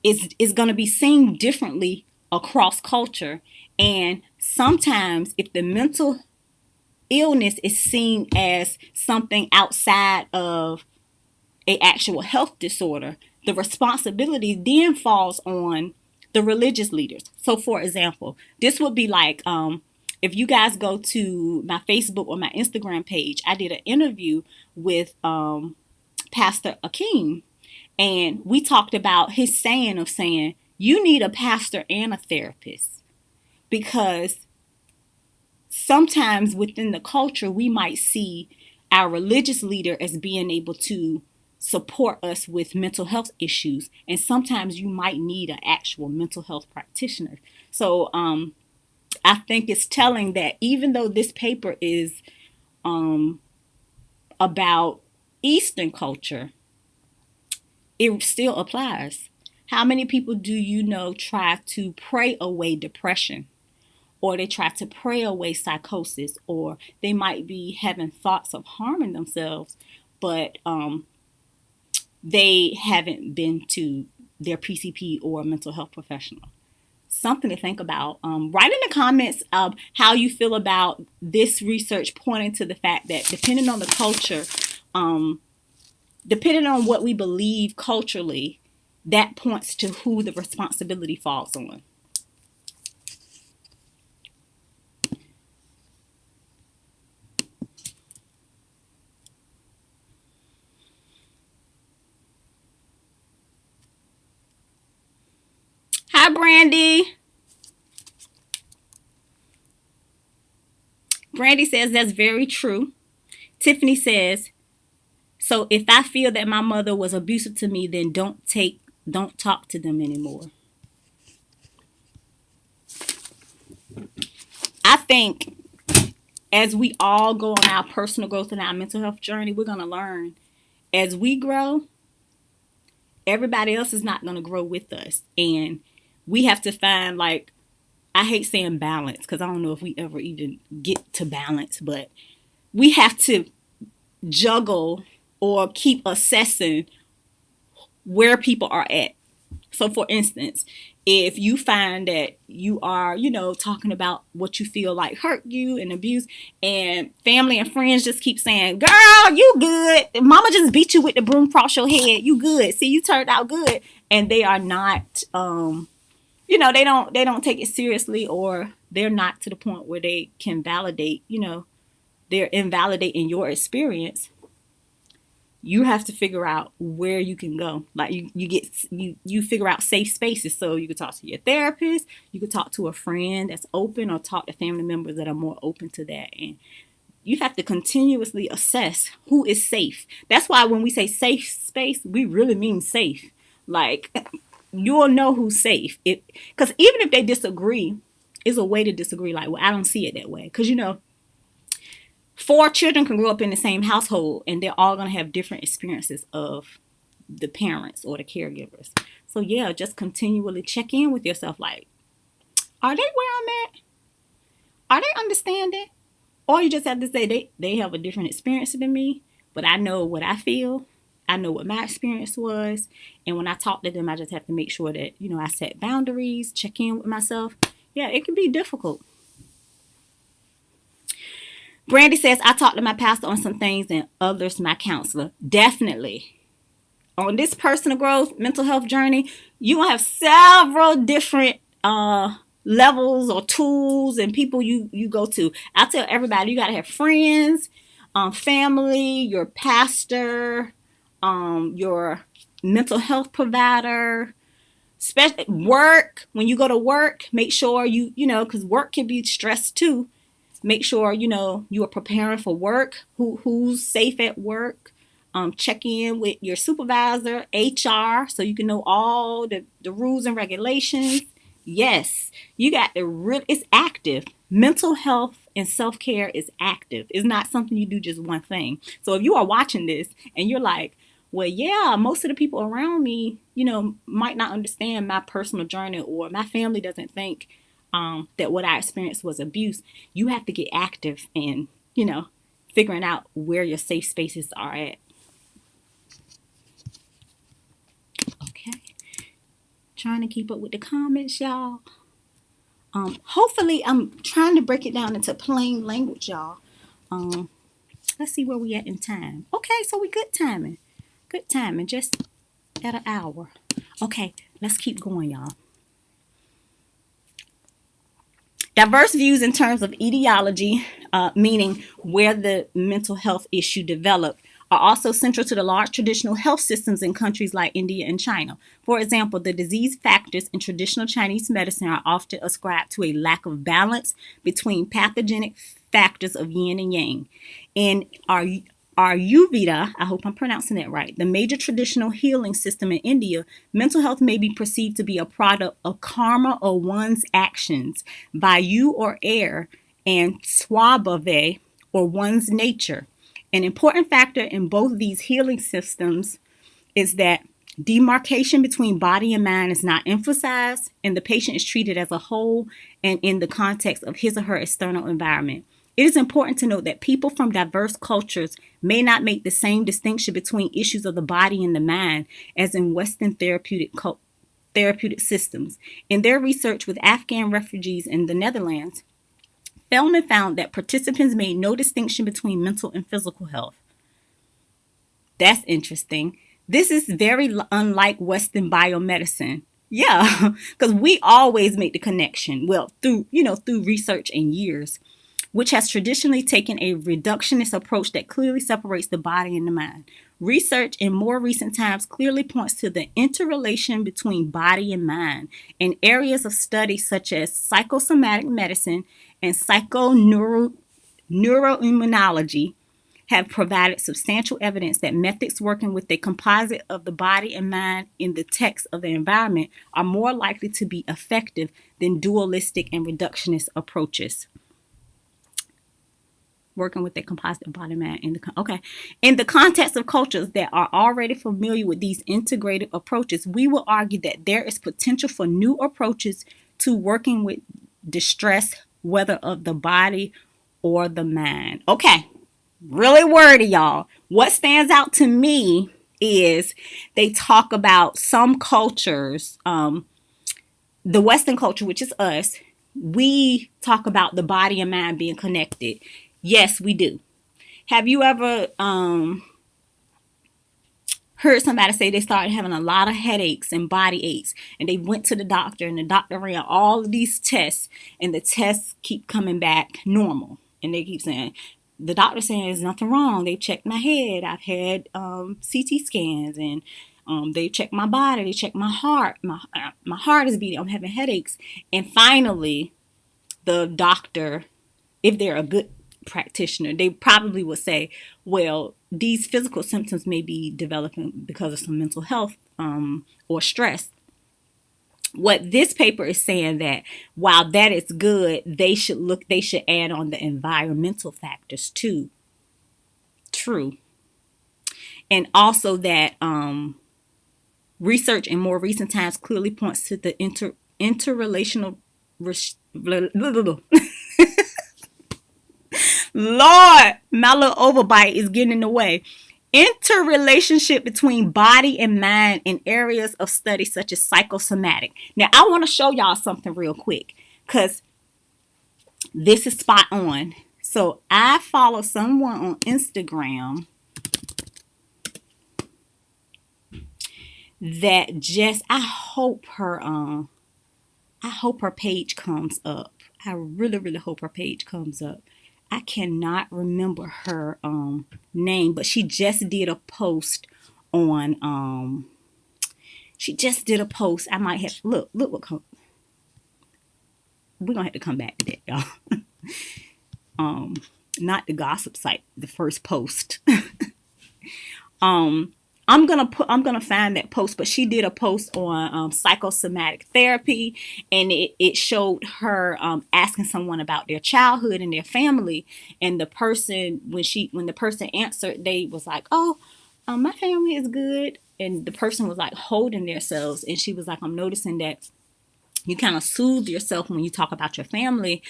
is going to be seen differently across culture. And sometimes if the mental illness is seen as something outside of an actual health disorder, the responsibility then falls on the religious leaders. So for example, this would be like, if you guys go to my Facebook or my Instagram page, I did an interview with Pastor Akeem, and we talked about his saying of saying, you need a pastor and a therapist, because sometimes within the culture, we might see our religious leader as being able to support us with mental health issues. And sometimes you might need an actual mental health practitioner. So I think it's telling that even though this paper is about Eastern culture, it still applies. How many people do you know try to pray away depression? Or they try to pray away psychosis, or they might be having thoughts of harming themselves, but they haven't been to their PCP or mental health professional. Something to think about. Write in the comments how you feel about this research pointing to the fact that depending on the culture, depending on what we believe culturally, that points to who the responsibility falls on. Hi, Brandy. Brandy says that's very true. Tiffany says, so if I feel that my mother was abusive to me, then don't talk to them anymore. I think as we all go on our personal growth and our mental health journey, we're going to learn as we grow, everybody else is not going to grow with us. And we have to find, like, I hate saying balance because I don't know if we ever even get to balance, but we have to juggle or keep assessing where people are at. So for instance, if you find that you are, talking about what you feel like hurt you and abuse, and family and friends just keep saying, girl, you good. Mama just beat you with the broom across your head. You good. See, you turned out good. And they are not, they don't take it seriously, or they're not to the point where they can validate, they're invalidating your experience. You have to figure out where you can go. Like you figure out safe spaces. So you could talk to your therapist, you could talk to a friend that's open, or talk to family members that are more open to that. And you have to continuously assess who is safe. That's why when we say safe space, we really mean safe. Like, you'll know who's safe. Because even if they disagree, it's a way to disagree. Like, well, I don't see it that way. Because, 4 children can grow up in the same household, and they're all going to have different experiences of the parents or the caregivers. So yeah, just continually check in with yourself. Like, are they where I'm at? Are they understanding? Or you just have to say they have a different experience than me, but I know what I feel. I know what my experience was. And when I talk to them, I just have to make sure that, I set boundaries, check in with myself. Yeah, it can be difficult. Brandy says, I talked to my pastor on some things and others my counselor. Definitely. On this personal growth, mental health journey, you will have several different levels or tools and people you go to. I tell everybody, you got to have friends, family, your pastor, your mental health provider, especially work. When you go to work, make sure because work can be stressed too. Make sure, you are preparing for work, who's safe at work. Check in with your supervisor, HR, so you can know all the rules and regulations. Yes, you got it's active. Mental health and self-care is active. It's not something you do just one thing. So if you are watching this and you're like, well, yeah, most of the people around me, might not understand my personal journey, or my family doesn't think that what I experienced was abuse. You have to get active in, figuring out where your safe spaces are at. Okay. Trying to keep up with the comments, y'all. Hopefully I'm trying to break it down into plain language, y'all. Let's see where we at in time. Okay, so we good timing. Good timing, just at an hour. Okay, let's keep going, y'all. Diverse views in terms of etiology, meaning where the mental health issue developed, are also central to the large traditional health systems in countries like India and China. For example, the disease factors in traditional Chinese medicine are often ascribed to a lack of balance between pathogenic factors of yin and yang. In Ayurveda, I hope I'm pronouncing that right, the major traditional healing system in India, mental health may be perceived to be a product of karma or one's actions, vayu or air, and swabhava or one's nature. An important factor in both these healing systems is that demarcation between body and mind is not emphasized, and the patient is treated as a whole and in the context of his or her external environment. It is important to note that people from diverse cultures may not make the same distinction between issues of the body and the mind as in Western therapeutic systems. In their research with Afghan refugees in the Netherlands, Feldman found that participants made no distinction between mental and physical health. That's interesting. This is very unlike Western biomedicine. Yeah, because we always make the connection. Well, through research and years, which has traditionally taken a reductionist approach that clearly separates the body and the mind. Research in more recent times clearly points to the interrelation between body and mind in areas of study such as psychosomatic medicine and psychoneuroimmunology have provided substantial evidence that methods working with a composite of the body and mind in the text of the environment are more likely to be effective than dualistic and reductionist approaches. Working with a composite body mind in the context of cultures that are already familiar with these integrated approaches, we will argue that there is potential for new approaches to working with distress, whether of the body or the mind. Okay, really wordy, y'all. What stands out to me is they talk about some cultures, the Western culture, which is us, we talk about the body and mind being connected. Yes, we do. Have you ever heard somebody say they started having a lot of headaches and body aches, and they went to the doctor, and the doctor ran all of these tests, and the tests keep coming back normal, and they keep saying, the doctor saying there's nothing wrong. They checked my head. I've had CT scans, and they checked my body. They checked my heart. My heart is beating. I'm having headaches, and finally, the doctor, if they're a good practitioner, they probably would say, well, these physical symptoms may be developing because of some mental health or stress. What this paper is saying, that while that is good, they should add on the environmental factors too. True. And also that research in more recent times clearly points to the interrelational Lord, my little overbite is getting in the way. Interrelationship between body and mind in areas of study such as psychosomatic. Now, I want to show y'all something real quick because this is spot on. So I follow someone on Instagram that just, I hope her page comes up. I really, really hope her page comes up. I cannot remember her name, but she just did a post on I might have look what we're gonna have to come back to that, y'all. Not the gossip site, the first post. I'm gonna find that post, but she did a post on psychosomatic therapy, and it showed her asking someone about their childhood and their family, and the person when the person answered, they was like, "Oh, my family is good," and the person was like holding themselves, and she was like, "I'm noticing that you kind of soothe yourself when you talk about your family.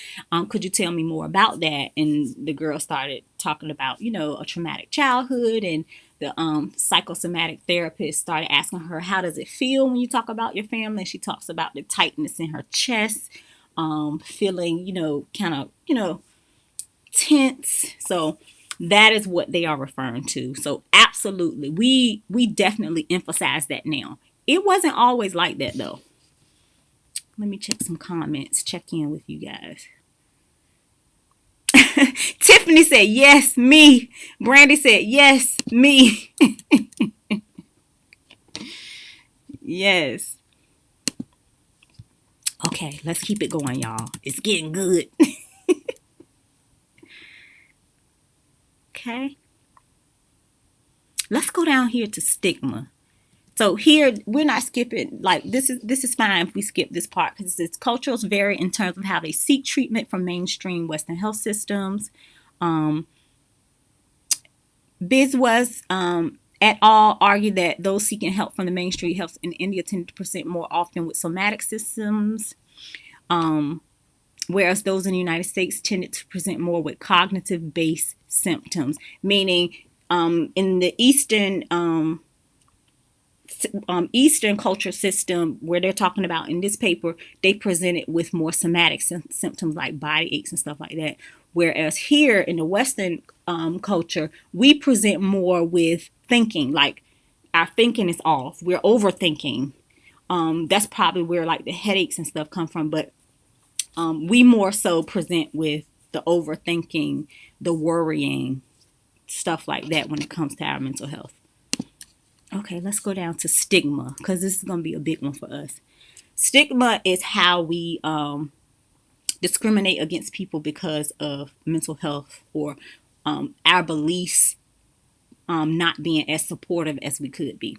Could you tell me more about that?" And the girl started talking about, a traumatic childhood, and the psychosomatic therapist started asking her, how does it feel when you talk about your family? And she talks about the tightness in her chest, feeling, kind of, tense. So that is what they are referring to. So absolutely, we definitely emphasize that now. It wasn't always like that though. Let me check some comments, check in with you guys. Tiffany said, yes, me. Brandy said, yes, me. Yes. Okay, let's keep it going, y'all. It's getting good. Okay. Let's go down here to stigma. So here we're not skipping, like this is fine if we skip this part because it's cultures vary in terms of how they seek treatment from mainstream Western health systems. Um, Biswas et al. Argue that those seeking help from the mainstream health in India tend to present more often with somatic systems, whereas those in the United States tended to present more with cognitive-based symptoms, meaning in the Eastern culture system where they're talking about in this paper, they present it with more somatic symptoms like body aches and stuff like that. Whereas here in the Western culture, we present more with thinking, like our thinking is off. We're overthinking. That's probably where like the headaches and stuff come from. But we more so present with the overthinking, the worrying, stuff like that when it comes to our mental health. Okay, let's go down to stigma because this is going to be a big one for us. Stigma is how we discriminate against people because of mental health or our beliefs not being as supportive as we could be.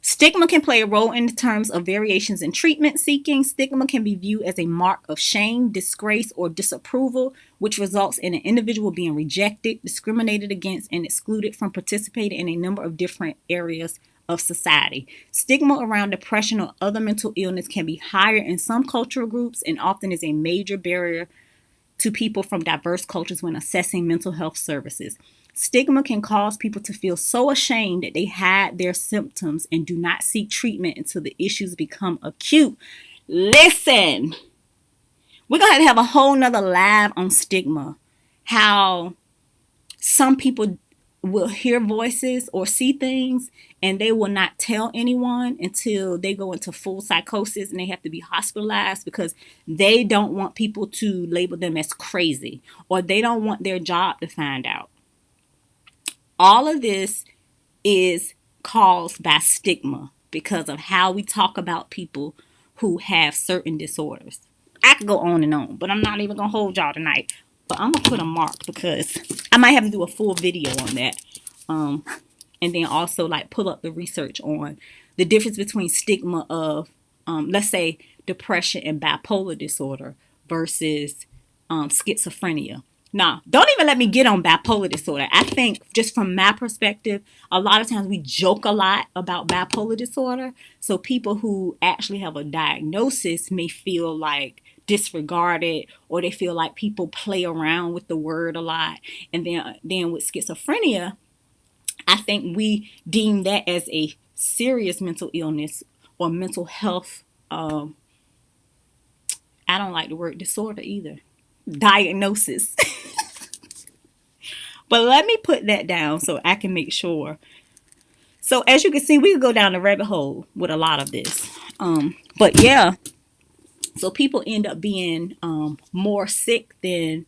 Stigma can play a role in terms of variations in treatment seeking. Stigma can be viewed as a mark of shame, disgrace, or disapproval, which results in an individual being rejected, discriminated against, and excluded from participating in a number of different areas of society. Stigma around depression or other mental illness can be higher in some cultural groups and often is a major barrier to people from diverse cultures when assessing mental health services. Stigma can cause people to feel so ashamed that they hide their symptoms and do not seek treatment until the issues become acute. Listen, we're going to have a whole nother live on stigma. How some people will hear voices or see things and they will not tell anyone until they go into full psychosis and they have to be hospitalized because they don't want people to label them as crazy or they don't want their job to find out. All of this is caused by stigma because of how we talk about people who have certain disorders. I could go on and on, but I'm not even going to hold y'all tonight. But I'm going to put a mark because I might have to do a full video on that. And then also like pull up the research on the difference between stigma of, let's say, depression and bipolar disorder versus schizophrenia. Now, don't even let me get on bipolar disorder. I think just from my perspective, a lot of times we joke a lot about bipolar disorder. So people who actually have a diagnosis may feel like disregarded or they feel like people play around with the word a lot. And then with schizophrenia, I think we deem that as a serious mental illness or mental health. I don't like the word disorder either. Diagnosis. But let me put that down so I can make sure. So as you can see, we could go down the rabbit hole with a lot of this. But yeah, so people end up being more sick than,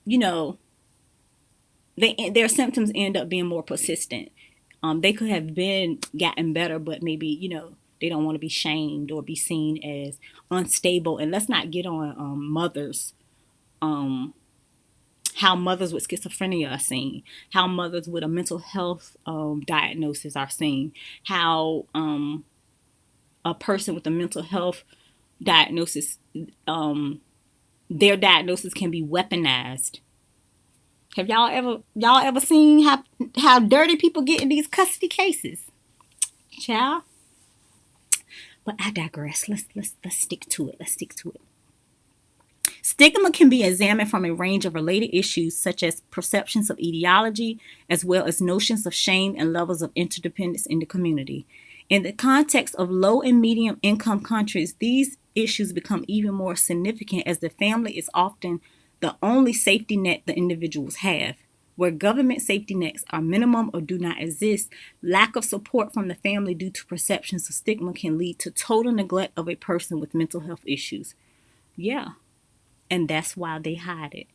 you know, their symptoms end up being more persistent. They could have been gotten better, but maybe, you know, they don't want to be shamed or be seen as unstable. And let's not get on mothers, how mothers with schizophrenia are seen, how mothers with a mental health diagnosis are seen, how a person with a mental health diagnosis, their diagnosis can be weaponized. Have y'all ever seen how dirty people get in these custody cases? Child. But I digress. Let's stick to it. Let's stick to it. Stigma can be examined from a range of related issues such as perceptions of etiology, as well as notions of shame and levels of interdependence in the community. In the context of low and medium income countries, these issues become even more significant as the family is often the only safety net the individuals have. Where government safety nets are minimum or do not exist, lack of support from the family due to perceptions of stigma can lead to total neglect of a person with mental health issues. Yeah. And that's why they hide it.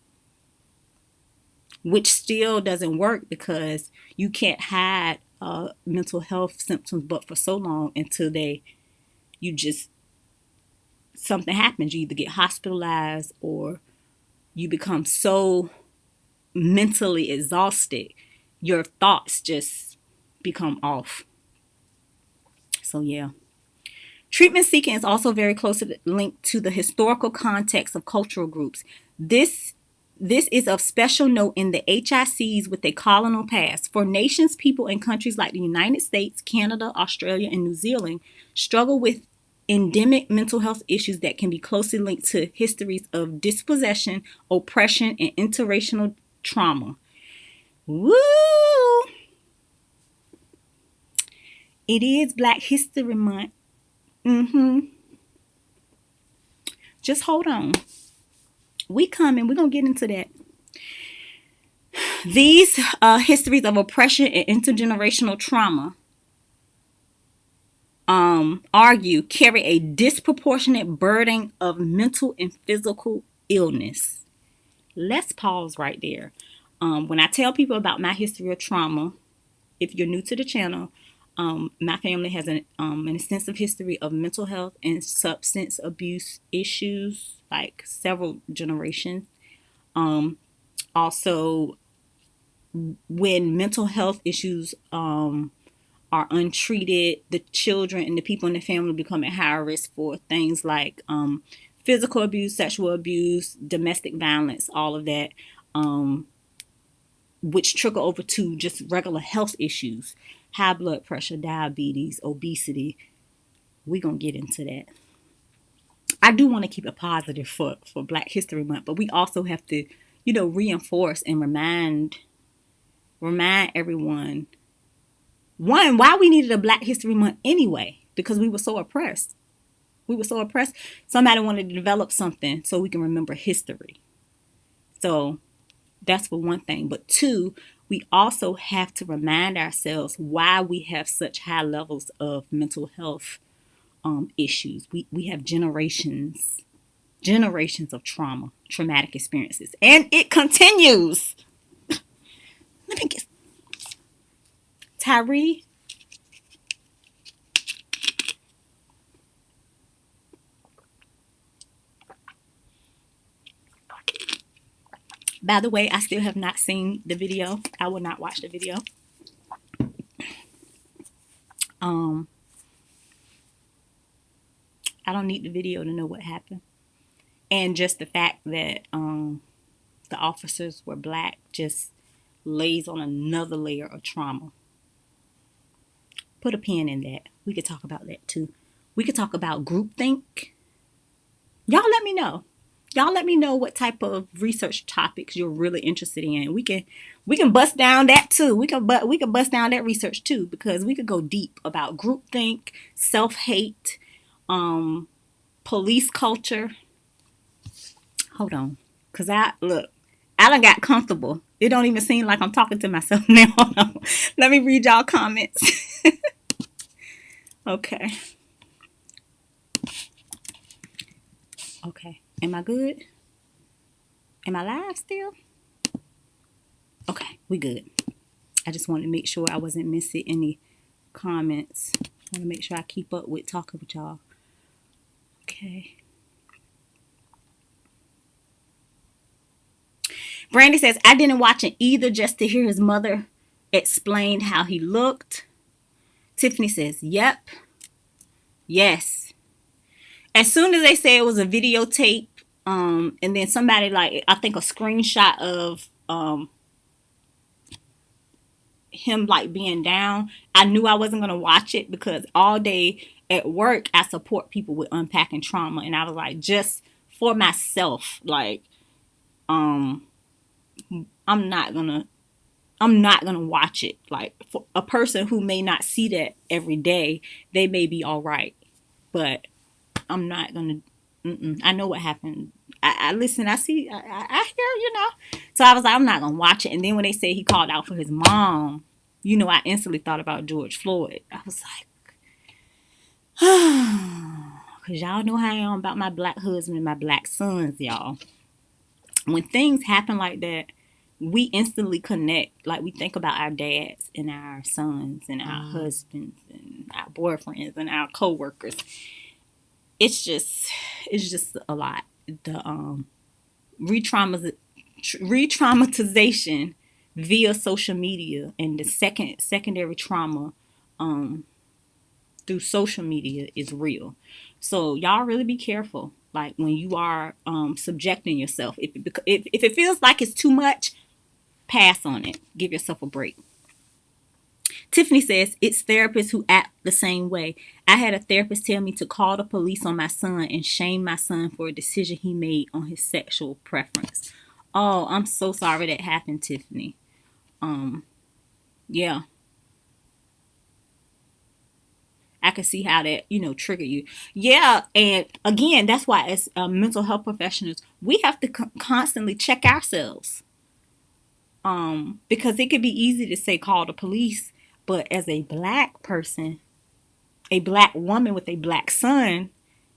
which still doesn't work because you can't hide mental health symptoms but for so long until you just, something happens. You either get hospitalized or you become so mentally exhausted, your thoughts just become off. So yeah. Treatment seeking is also very closely linked to the historical context of cultural groups. This is of special note in the HICs with a colonial past. For nations, people, and countries like the United States, Canada, Australia, and New Zealand struggle with endemic mental health issues that can be closely linked to histories of dispossession, oppression, and interracial trauma. Woo! It is Black History Month. Just hold on. We're going to get into that. These histories of oppression and intergenerational trauma carry a disproportionate burden of mental and physical illness. Let's pause right there. When I tell people about my history of trauma, if you're new to the channel, my family has an extensive history of mental health and substance abuse issues, like several generations. Also, when mental health issues are untreated, the children and the people in the family become at higher risk for things like physical abuse, sexual abuse, domestic violence, all of that, which trickle over to just regular health issues, high blood pressure, diabetes, obesity. We're going to get into that. I do want to keep it positive for Black History Month, but we also have to, reinforce and remind everyone, one, why we needed a Black History Month anyway, because we were so oppressed. Somebody wanted to develop something so we can remember history. So that's for one thing. But two, we also have to remind ourselves why we have such high levels of mental health issues. We have generations of traumatic experiences. And it continues. Let me get Tyree. By the way, I still have not seen the video. I will not watch the video. I don't need the video to know what happened. And just the fact that the officers were Black just lays on another layer of trauma. Put a pin in that. We could talk about that too. We could talk about groupthink. Y'all let me know. Y'all let me know what type of research topics you're really interested in. We can bust down that too. We can bust down that research too, because we could go deep about groupthink, self-hate, police culture. Hold on, cause I done got comfortable. It don't even seem like I'm talking to myself now. Hold on. Let me read y'all comments. Okay. Am I good? Am I live still? Okay, we good. I just wanted to make sure I wasn't missing any comments. I want to make sure I keep up with talking with y'all. Okay. Brandy says, I didn't watch it either just to hear his mother explain how he looked. Tiffany says, yep. Yes. As soon as they say it was a videotape, and then somebody, like, I think a screenshot of him like being down, I knew I wasn't going to watch it, because all day at work I support people with unpacking trauma, and I was like, just for myself, like, I'm not gonna watch it. Like, for a person who may not see that every day, they may be all right, but I'm not gonna. I know what happened. I listen. I see. I hear. So I was like, I'm not gonna watch it. And then when they said he called out for his mom, I instantly thought about George Floyd. I was like, because y'all know how I am about my Black husband and my Black sons, y'all. When things happen like that, we instantly connect. Like, we think about our dads and our sons and our husbands and our boyfriends and our coworkers. It's just, it's just a lot. The re-traumatization via social media and the secondary trauma um, through social media is real. So y'all really be careful. Like, when you are subjecting yourself, if it feels like it's too much, pass on it. Give yourself a break. Tiffany says, it's therapists who act the same way. I had a therapist tell me to call the police on my son and shame my son for a decision he made on his sexual preference. Oh, I'm so sorry that happened, Tiffany. Yeah, I can see how that, trigger you. Yeah, and again, that's why as mental health professionals, we have to constantly check ourselves. Because it could be easy to say call the police, but as a black person, a black woman with a black son,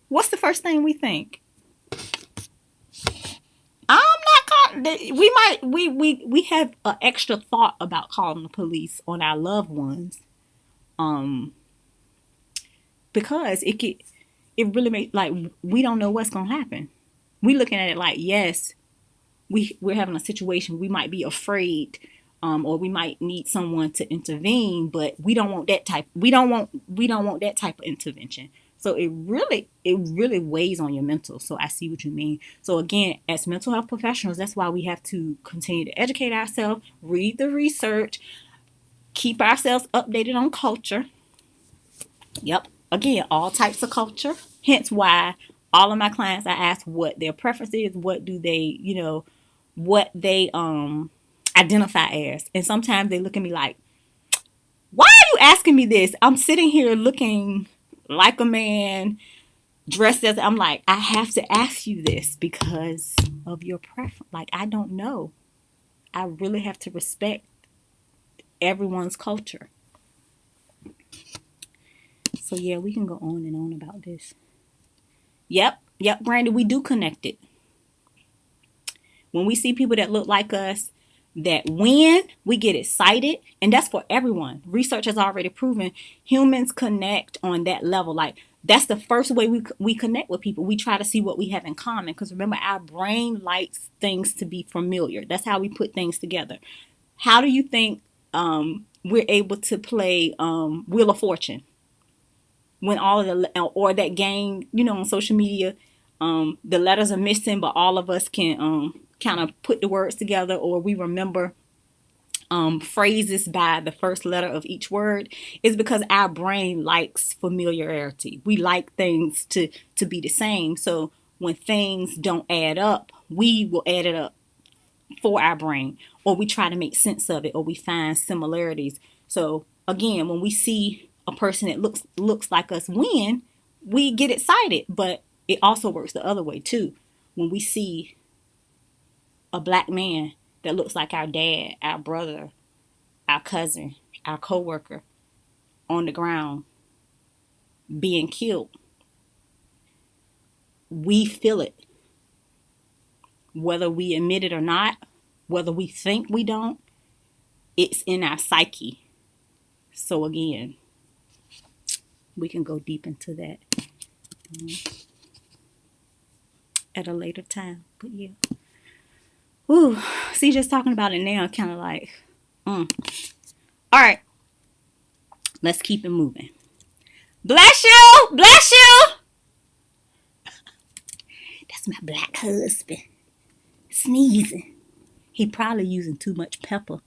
what's the first thing we think? I'm not calling. We have an extra thought about calling the police on our loved ones, um, because it really makes, like, we don't know what's gonna happen. We looking at it like, yes, we're having a situation. We might be afraid, or we might need someone to intervene, but we don't want that type. We don't want that type of intervention. So it really weighs on your mental. So I see what you mean. So again, as mental health professionals, that's why we have to continue to educate ourselves, read the research, keep ourselves updated on culture. Yep. Again, all types of culture. Hence why all of my clients, I ask what their preference is, what do they, what they identify as. And sometimes they look at me like, why are you asking me this? I'm sitting here looking like a man, dressed as, I'm like, I have to ask you this because of your preference. Like, I don't know. I really have to respect everyone's culture. So yeah, we can go on and on about this. Yep, Brandy, we do connect it. When we see people that look like us that win, we get excited. And that's for everyone. Research has already proven humans connect on that level. Like, that's the first way we connect with people. We try to see what we have in common. Because remember, our brain likes things to be familiar. That's how we put things together. How do you think we're able to play Wheel of Fortune? When all of or that game, on social media, the letters are missing, but all of us can kind of put the words together, or we remember phrases by the first letter of each word, is because our brain likes familiarity. We like things to be the same. So when things don't add up, we will add it up for our brain, or we try to make sense of it, or we find similarities. So again, when we see a person that looks like us win, we get excited. But it also works the other way too. When we see a black man that looks like our dad, our brother, our cousin, our coworker on the ground being killed, we feel it. Whether we admit it or not, whether we think we don't, it's in our psyche. So again, we can go deep into that at a later time. But yeah. Ooh, see, just talking about it now, kind of like, All right, let's keep it moving. Bless you, bless you. That's my black husband sneezing. He probably using too much pepper.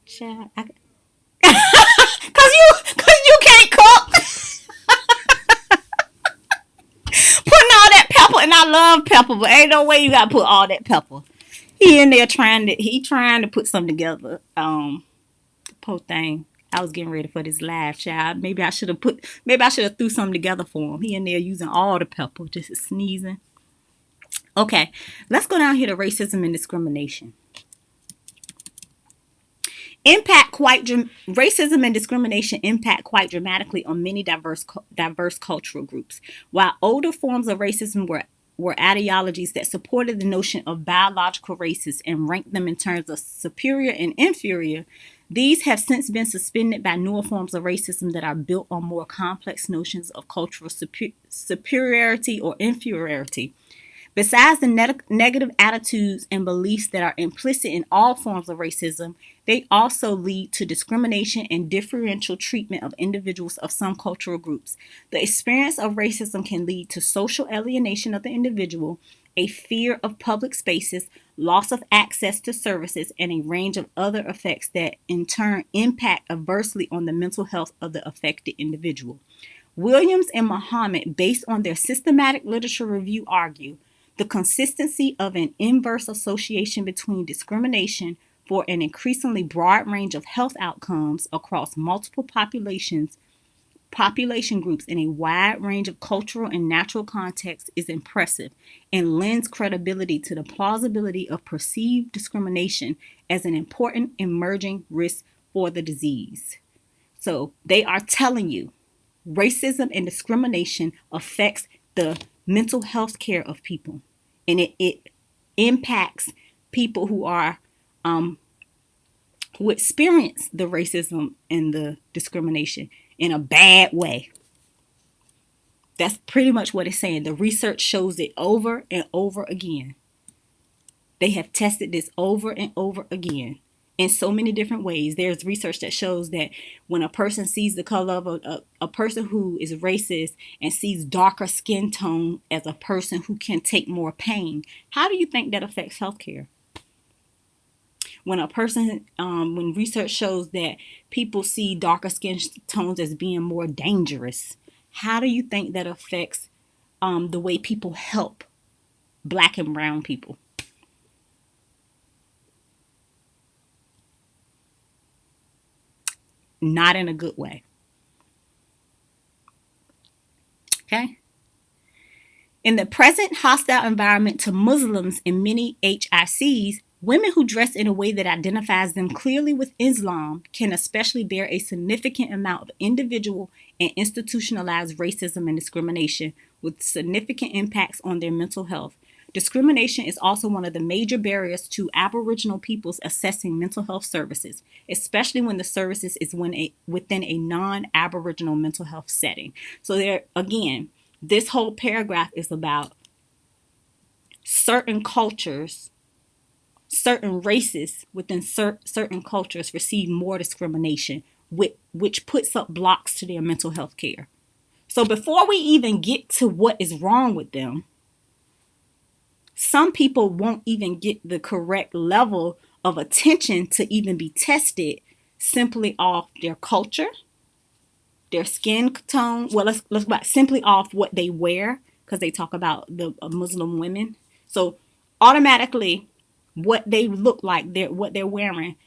Child, cause you can't cook. Putting all that pepper, and I love pepper, but ain't no way you gotta put all that pepper. He in there trying to put something together. Poor thing. I was getting ready for this live, child. Maybe I should have threw something together for him. He in there using all the pepper, just sneezing. Okay, let's go down here to racism and discrimination. Racism and discrimination impact quite dramatically on many diverse cultural groups. While older forms of racism were were ideologies that supported the notion of biological races and ranked them in terms of superior and inferior, these have since been suspended by newer forms of racism that are built on more complex notions of cultural superiority or inferiority. Besides the negative attitudes and beliefs that are implicit in all forms of racism, they also lead to discrimination and differential treatment of individuals of some cultural groups. The experience of racism can lead to social alienation of the individual, a fear of public spaces, loss of access to services, and a range of other effects that in turn impact adversely on the mental health of the affected individual. Williams and Muhammad, based on their systematic literature review, argue the consistency of an inverse association between discrimination for an increasingly broad range of health outcomes across multiple population groups in a wide range of cultural and natural contexts is impressive and lends credibility to the plausibility of perceived discrimination as an important emerging risk for the disease. So they are telling you racism and discrimination affects the mental health care of people. And it impacts people who are who experience the racism and the discrimination in a bad way. That's pretty much what it's saying. The research shows it over and over again. They have tested this over and over again in so many different ways. There's research that shows that when a person sees the color of a person who is racist and sees darker skin tone as a person who can take more pain, how do you think that affects healthcare? When a person, when research shows that people see darker skin tones as being more dangerous, how do you think that affects the way people help Black and brown people? Not in a good way. Okay? In the present hostile environment to Muslims in many HICs, women who dress in a way that identifies them clearly with Islam can especially bear a significant amount of individual and institutionalized racism and discrimination with significant impacts on their mental health. Discrimination is also one of the major barriers to Aboriginal peoples accessing mental health services, especially when the services is within a non-Aboriginal mental health setting. So there, again, this whole paragraph is about certain cultures, certain races within certain cultures receive more discrimination, which puts up blocks to their mental health care. So before we even get to what is wrong with them, some people won't even get the correct level of attention to even be tested simply off their culture, their skin tone. Well, let's go back simply off what they wear, because they talk about the Muslim women. So automatically, what they look like, what they're wearing,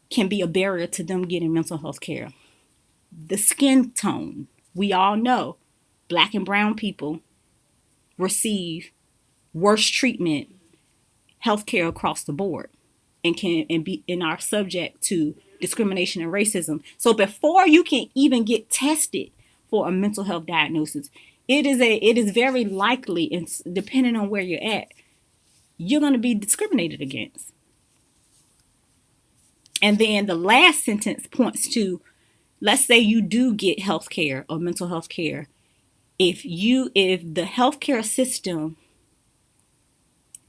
can be a barrier to them getting mental health care. The skin tone, we all know, Black and brown people receive worse treatment, healthcare across the board, and are subject to discrimination and racism. So before you can even get tested for a mental health diagnosis, it is very likely, and depending on where you're at, you're going to be discriminated against. And then the last sentence points to, let's say you do get health care or mental health care. If the healthcare system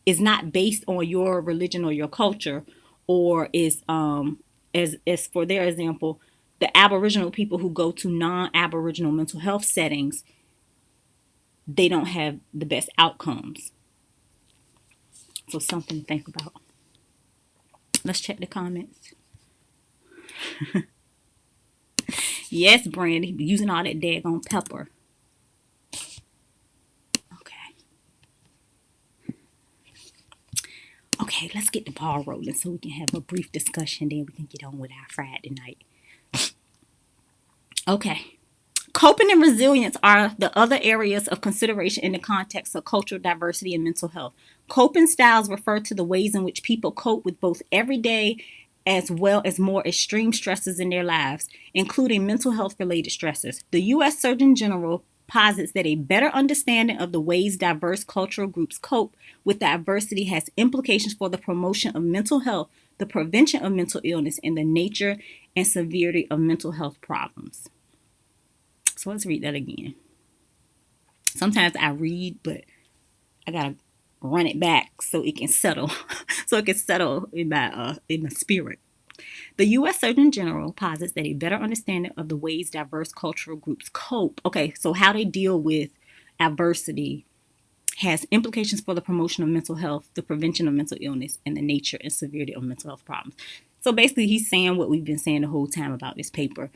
is not based on your religion or your culture, or is as for their example, the Aboriginal people who go to non-Aboriginal mental health settings, they don't have the best outcomes. So something to think about. Let's check the comments. Yes, Brandy, using all that daggone pepper. Okay, let's get the ball rolling so we can have a brief discussion, then we can get on with our Friday night. Okay. Coping and resilience are the other areas of consideration in the context of cultural diversity and mental health. Coping styles refer to the ways in which people cope with both everyday as well as more extreme stresses in their lives, including mental health related stresses. The U.S. Surgeon General posits that a better understanding of the ways diverse cultural groups cope with diversity has implications for the promotion of mental health, the prevention of mental illness, and the nature and severity of mental health problems. So let's read that again. Sometimes I read, but I gotta run it back so it can settle, in my spirit. The U.S. Surgeon General posits that a better understanding of the ways diverse cultural groups cope, so how they deal with adversity, has implications for the promotion of mental health, the prevention of mental illness, and the nature and severity of mental health problems. So basically, he's saying what we've been saying the whole time about this paper.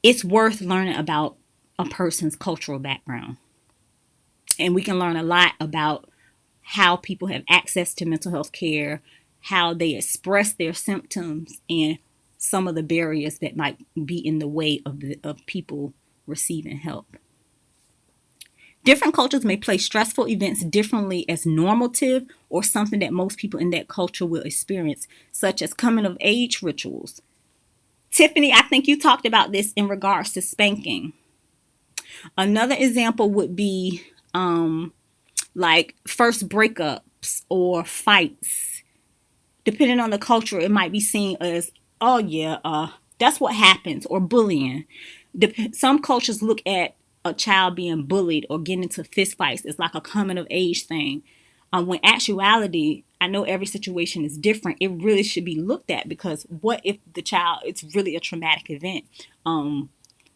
It's worth learning about a person's cultural background. And we can learn a lot about how people have access to mental health care, how they express their symptoms, and some of the barriers that might be in the way of people receiving help. Different cultures may place stressful events differently as normative or something that most people in that culture will experience, such as coming of age rituals. Tiffany, I think you talked about this in regards to spanking. Another example would be like first breakups or fights. Depending on the culture, it might be seen as, oh yeah, that's what happens, or bullying. Some cultures look at a child being bullied or getting into fist fights as like a coming of age thing. When actuality, I know every situation is different. It really should be looked at, because what if the child, it's really a traumatic event?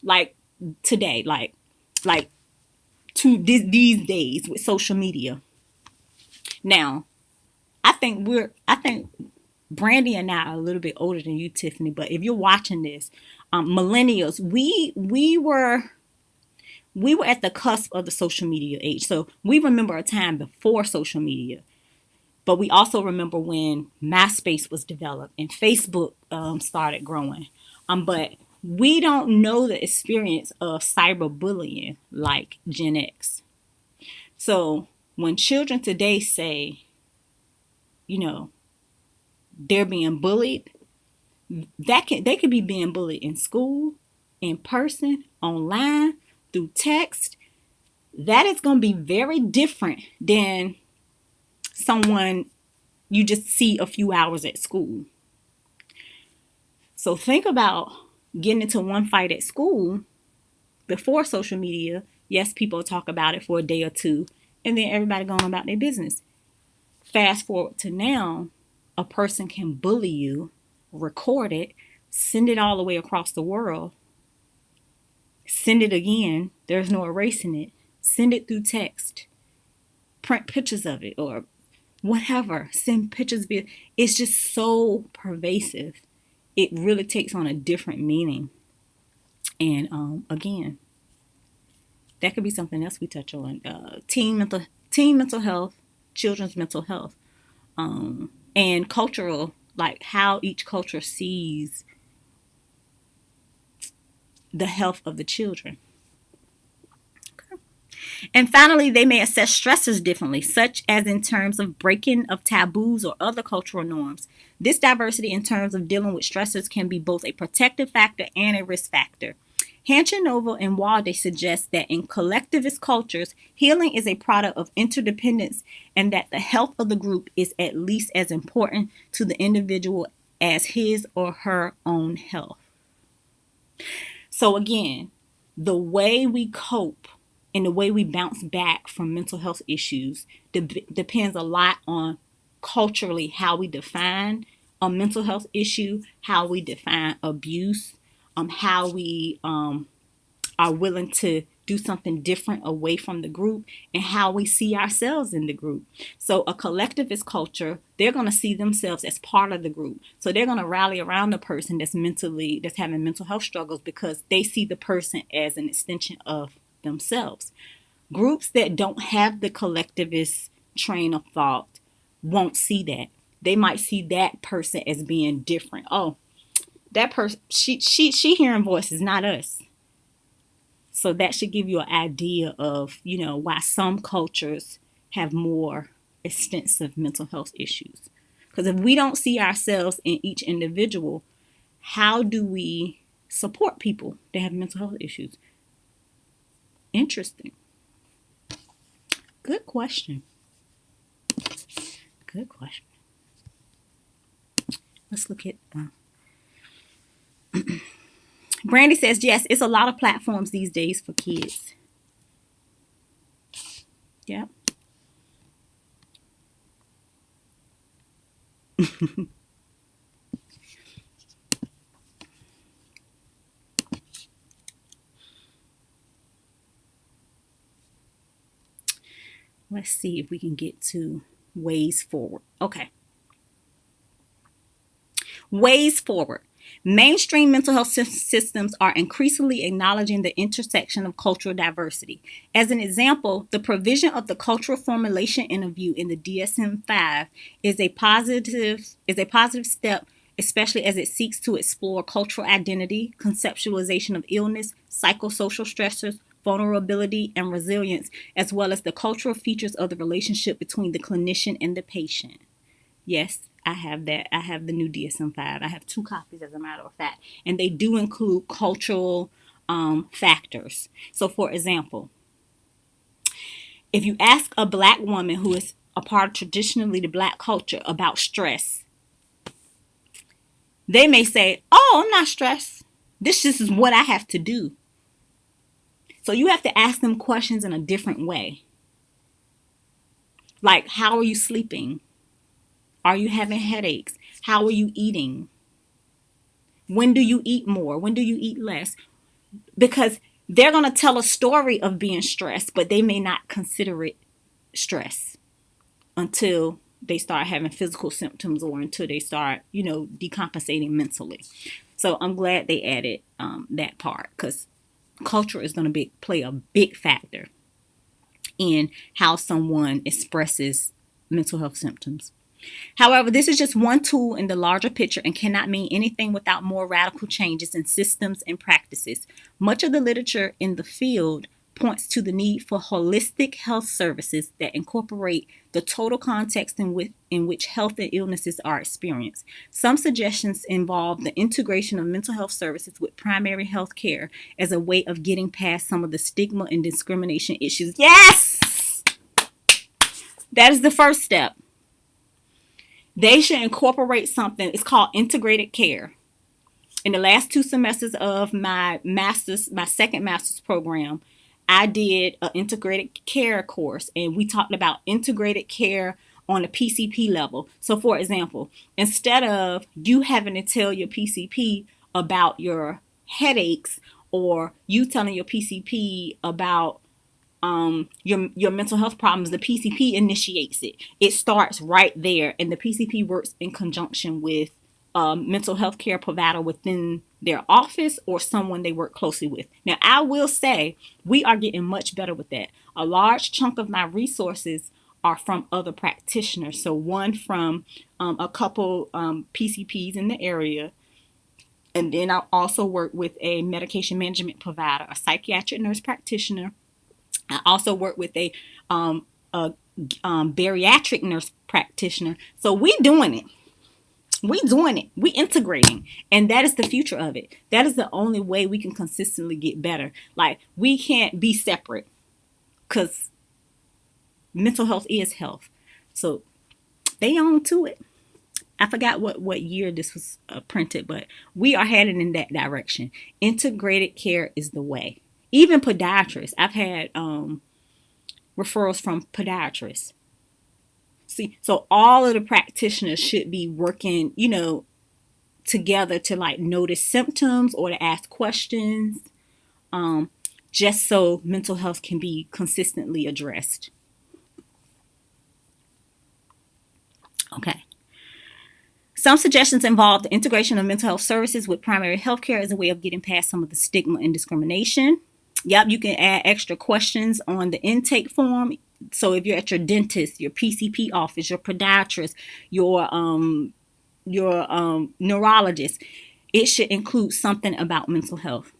Like today, like these days with social media. Now, I think Brandy and I are a little bit older than you, Tiffany, but if you're watching this, millennials, we were at the cusp of the social media age. So we remember a time before social media, but we also remember when MySpace was developed and Facebook started growing. But we don't know the experience of cyberbullying like Gen X. So when children today say, they're being bullied, they could be being bullied in school, in person, online, through text. That is going to be very different than someone you just see a few hours at school. So think about getting into one fight at school before social media. Yes, people talk about it for a day or two, and then everybody going about their business. Fast forward to now, a person can bully you, record it, send it all the way across the world, send it again, there's no erasing it, send it through text, print pictures of it, or whatever, send pictures. It's just so pervasive. It really takes on a different meaning. And again, that could be something else we touch on. Teen mental health, children's mental health, and cultural, like how each culture sees the health of the children. Okay. And finally, they may assess stressors differently, such as in terms of breaking of taboos or other cultural norms. This diversity in terms of dealing with stressors can be both a protective factor and a risk factor. Hanchinova and Walde suggest that in collectivist cultures, healing is a product of interdependence, and that the health of the group is at least as important to the individual as his or her own health. So again, the way we cope and the way we bounce back from mental health issues depends a lot on culturally how we define a mental health issue, how we define abuse, how we are willing to do something different away from the group, and how we see ourselves in the group. So a collectivist culture, they're going to see themselves as part of the group. So they're going to rally around the person that's having mental health struggles, because they see the person as an extension of themselves. Groups that don't have the collectivist train of thought won't see that. They might see that person as being different. Oh, that person, she hearing voices, not us. So that should give you an idea of, why some cultures have more extensive mental health issues. Because if we don't see ourselves in each individual, how do we support people that have mental health issues? Interesting. Good question. Good question. Let's look at. Brandy says, yes, it's a lot of platforms these days for kids. Yeah. Let's see if we can get to ways forward. Okay. Ways forward. Mainstream mental health systems are increasingly acknowledging the intersection of cultural diversity. As an example, the provision of the cultural formulation interview in the DSM-5 is a positive step, especially as it seeks to explore cultural identity, conceptualization of illness, psychosocial stressors, vulnerability, and resilience, as well as the cultural features of the relationship between the clinician and the patient. Yes, I have that. I have the new DSM-5. I have 2 copies, as a matter of fact. And they do include cultural factors. So, for example, if you ask a Black woman who is a part of traditionally the Black culture about stress, they may say, oh, I'm not stressed. This just is what I have to do. So you have to ask them questions in a different way. Like, how are you sleeping? Are you having headaches? How are you eating? When do you eat more? When do you eat less? Because they're going to tell a story of being stressed, but they may not consider it stress until they start having physical symptoms or until they start, decompensating mentally. So I'm glad they added that part, because culture is going to play a big factor in how someone expresses mental health symptoms. However, this is just one tool in the larger picture and cannot mean anything without more radical changes in systems and practices. Much of the literature in the field points to the need for holistic health services that incorporate the total context in which health and illnesses are experienced. Some suggestions involve the integration of mental health services with primary health care as a way of getting past some of the stigma and discrimination issues. Yes! That is the first step. They should incorporate something. It's called integrated care. In the last 2 semesters of my second master's program, I did an integrated care course, and we talked about integrated care on a PCP level. So, for example, instead of you having to tell your PCP about your headaches, or you telling your PCP about your mental health problems, the PCP initiates it. It starts right there, and the PCP works in conjunction with mental health care provider within their office or someone they work closely with. Now, I will say we are getting much better with that. A large chunk of my resources are from other practitioners. So one from a couple PCPs in the area. And then I also work with a medication management provider, a psychiatric nurse practitioner. I also work with a bariatric nurse practitioner. So we doing it. We integrating. And that is the future of it. That is the only way we can consistently get better. Like, we can't be separate, because mental health is health. So they on to it. I forgot what year this was printed, but we are heading in that direction. Integrated care is the way. Even podiatrists. I've had referrals from podiatrists. See, so all of the practitioners should be working, together to notice symptoms or to ask questions, just so mental health can be consistently addressed. Okay. Some suggestions involve the integration of mental health services with primary health care as a way of getting past some of the stigma and discrimination. Yep, you can add extra questions on the intake form. So if you're at your dentist, your PCP office, your podiatrist, your neurologist, it should include something about mental health,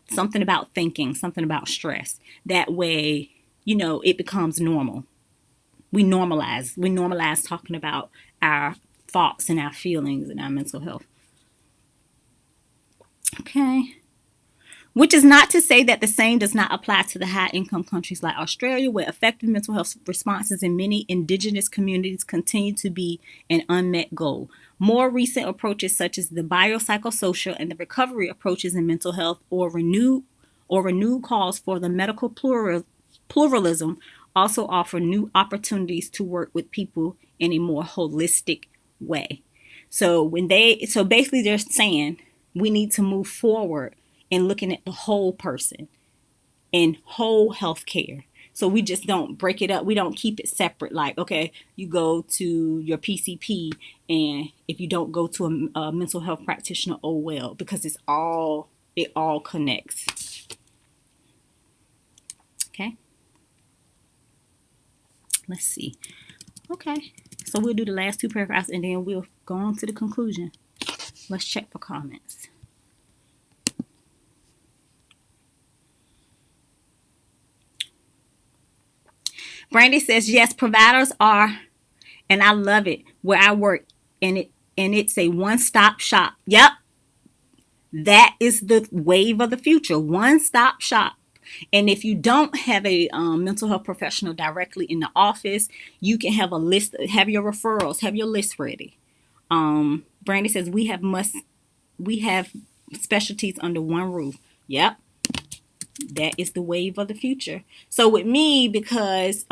something about thinking, something about stress. That way, it becomes normal. We normalize talking about our thoughts and our feelings and our mental health. Okay. Which is not to say that the same does not apply to the high-income countries like Australia, where effective mental health responses in many indigenous communities continue to be an unmet goal. More recent approaches such as the biopsychosocial and the recovery approaches in mental health or renewed calls for the medical pluralism also offer new opportunities to work with people in a more holistic way. So basically they're saying we need to move forward in looking at the whole person and whole health care. So we just don't break it up. We don't keep it separate. Like, okay, you go to your PCP, and if you don't go to a mental health practitioner, oh well, because it all connects. Okay. Let's see. Okay. So we'll do the last two paragraphs and then we'll go on to the conclusion. Let's check for comments. Brandy says, yes, providers are, and I love it, where I work, and it's a one-stop shop. Yep. That is the wave of the future. One-stop shop. And if you don't have a mental health professional directly in the office, you can have a list, have your referrals, have your list ready. Brandy says, we have specialties under one roof. Yep. That is the wave of the future. So with me, because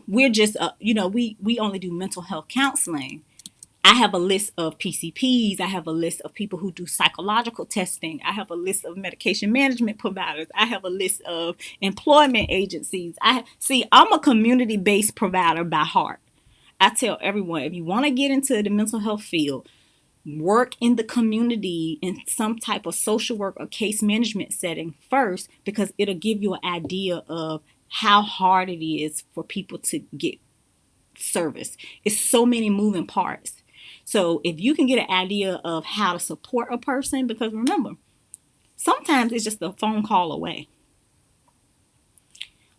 we're just, we only do mental health counseling. I have a list of PCPs. I have a list of people who do psychological testing. I have a list of medication management providers. I have a list of employment agencies. I'm a community-based provider by heart. I tell everyone, if you want to get into the mental health field, work in the community in some type of social work or case management setting first, because it'll give you an idea of how hard it is for people to get service. It's so many moving parts. So if you can get an idea of how to support a person, because remember, sometimes it's just a phone call away.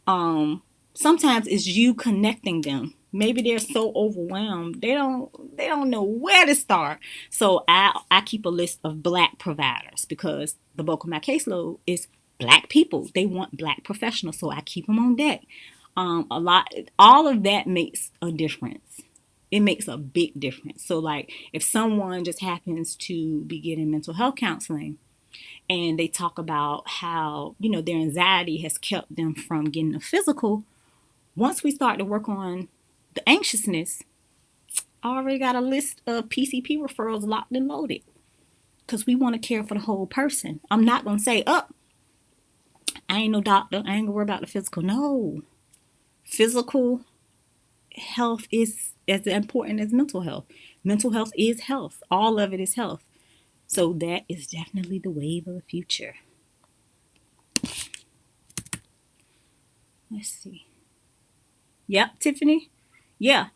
Sometimes it's you connecting them. Maybe they're so overwhelmed, they don't know where to start. So I keep a list of Black providers, because the bulk of my caseload is Black people. They want Black professionals, so I keep them on deck. All of that makes a difference. It makes a big difference. So like if someone just happens to be getting mental health counseling and they talk about how, their anxiety has kept them from getting a physical, once we start to work on the anxiousness, I already got a list of PCP referrals locked and loaded, because we want to care for the whole person. I'm not going to say, I ain't no doctor, I ain't going to worry about the physical. No. Physical health is as important as mental health. Mental health is health. All of it is health. So that is definitely the wave of the future. Let's see. Yep, Tiffany. Yeah.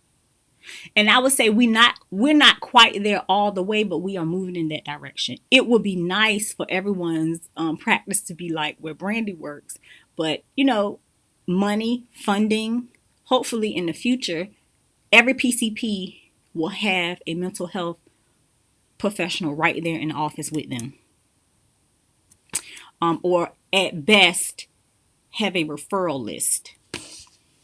And I would say we're not quite there all the way, but we are moving in that direction. It would be nice for everyone's practice to be like where Brandy works. But, money, funding, hopefully in the future, every PCP will have a mental health professional right there in the office with them. Or at best, have a referral list.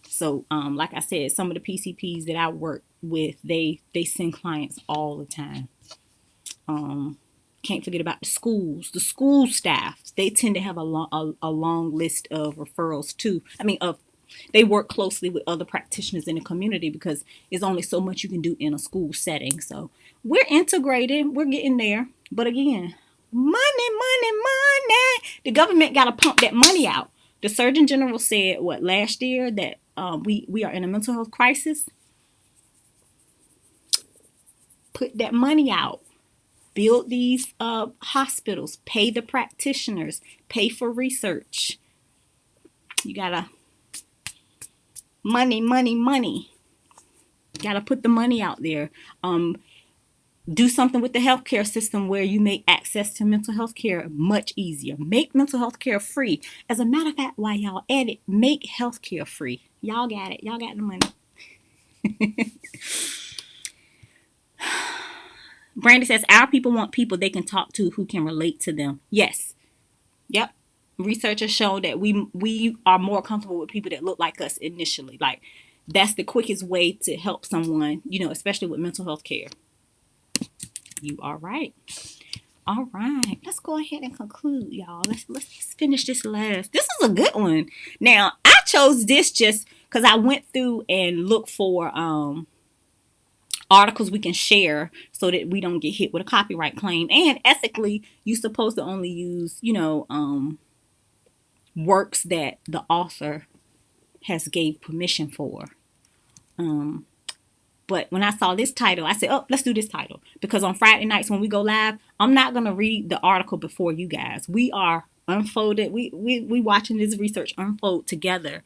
So, like I said, some of the PCPs that I work with, they send clients all the time. Can't forget about the schools. The school staff, they tend to have a long list of referrals too. They work closely with other practitioners in the community, because there's only so much you can do in a school setting. So we're integrated. We're getting there. But again, money. The government got to pump that money out. The Surgeon General said, last year, that we are in a mental health crisis. Put that money out. Build these hospitals. Pay the practitioners. Pay for research. You got to money. Got to put the money out there. Do something with the healthcare system where you make access to mental health care much easier. Make mental health care free. As a matter of fact, while y'all at it, make healthcare free. Y'all got it. Y'all got the money. Brandy says, our people want people they can talk to who can relate to them. Yes. Yep. research has shown that we are more comfortable with people that look like us initially. Like that's the quickest way to help someone, especially with mental health care. You are right. All right, let's go ahead and conclude, y'all. Let's finish this last. This is a good one. Now, I chose this just because I went through and looked for articles we can share so that we don't get hit with a copyright claim. And ethically, you're supposed to only use, works that the author has gave permission for. But when I saw this title, I said, oh, let's do this title. Because on Friday nights when we go live, I'm not going to read the article before you guys. We are unfolded. We watching this research unfold together.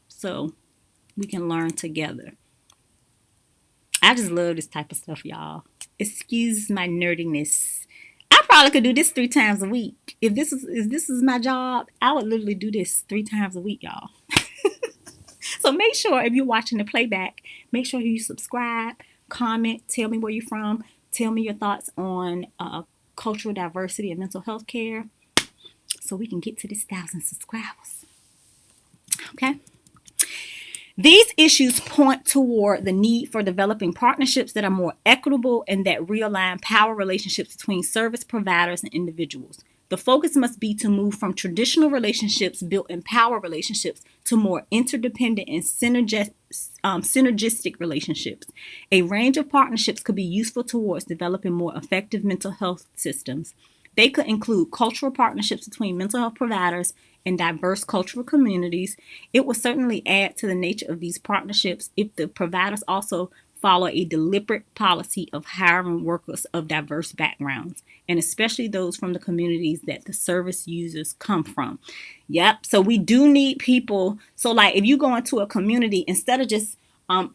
So we can learn together. I just love this type of stuff, y'all. Excuse my nerdiness. I probably could do this 3 times a week. If this is my job, I would literally do this 3 times a week, y'all. So make sure if you're watching the playback, make sure you subscribe, comment, tell me where you're from, tell me your thoughts on cultural diversity and mental health care so we can get to this 1,000 subscribers. Okay? These issues point toward the need for developing partnerships that are more equitable and that realign power relationships between service providers and individuals. The focus must be to move from traditional relationships built in power relationships to more interdependent and synergistic relationships. A range of partnerships could be useful towards developing more effective mental health systems. They could include cultural partnerships between mental health providers and diverse cultural communities. It will certainly add to the nature of these partnerships if the providers also follow a deliberate policy of hiring workers of diverse backgrounds, and especially those from the communities that the service users come from. Yep. So we do need people. So like if you go into a community, instead of just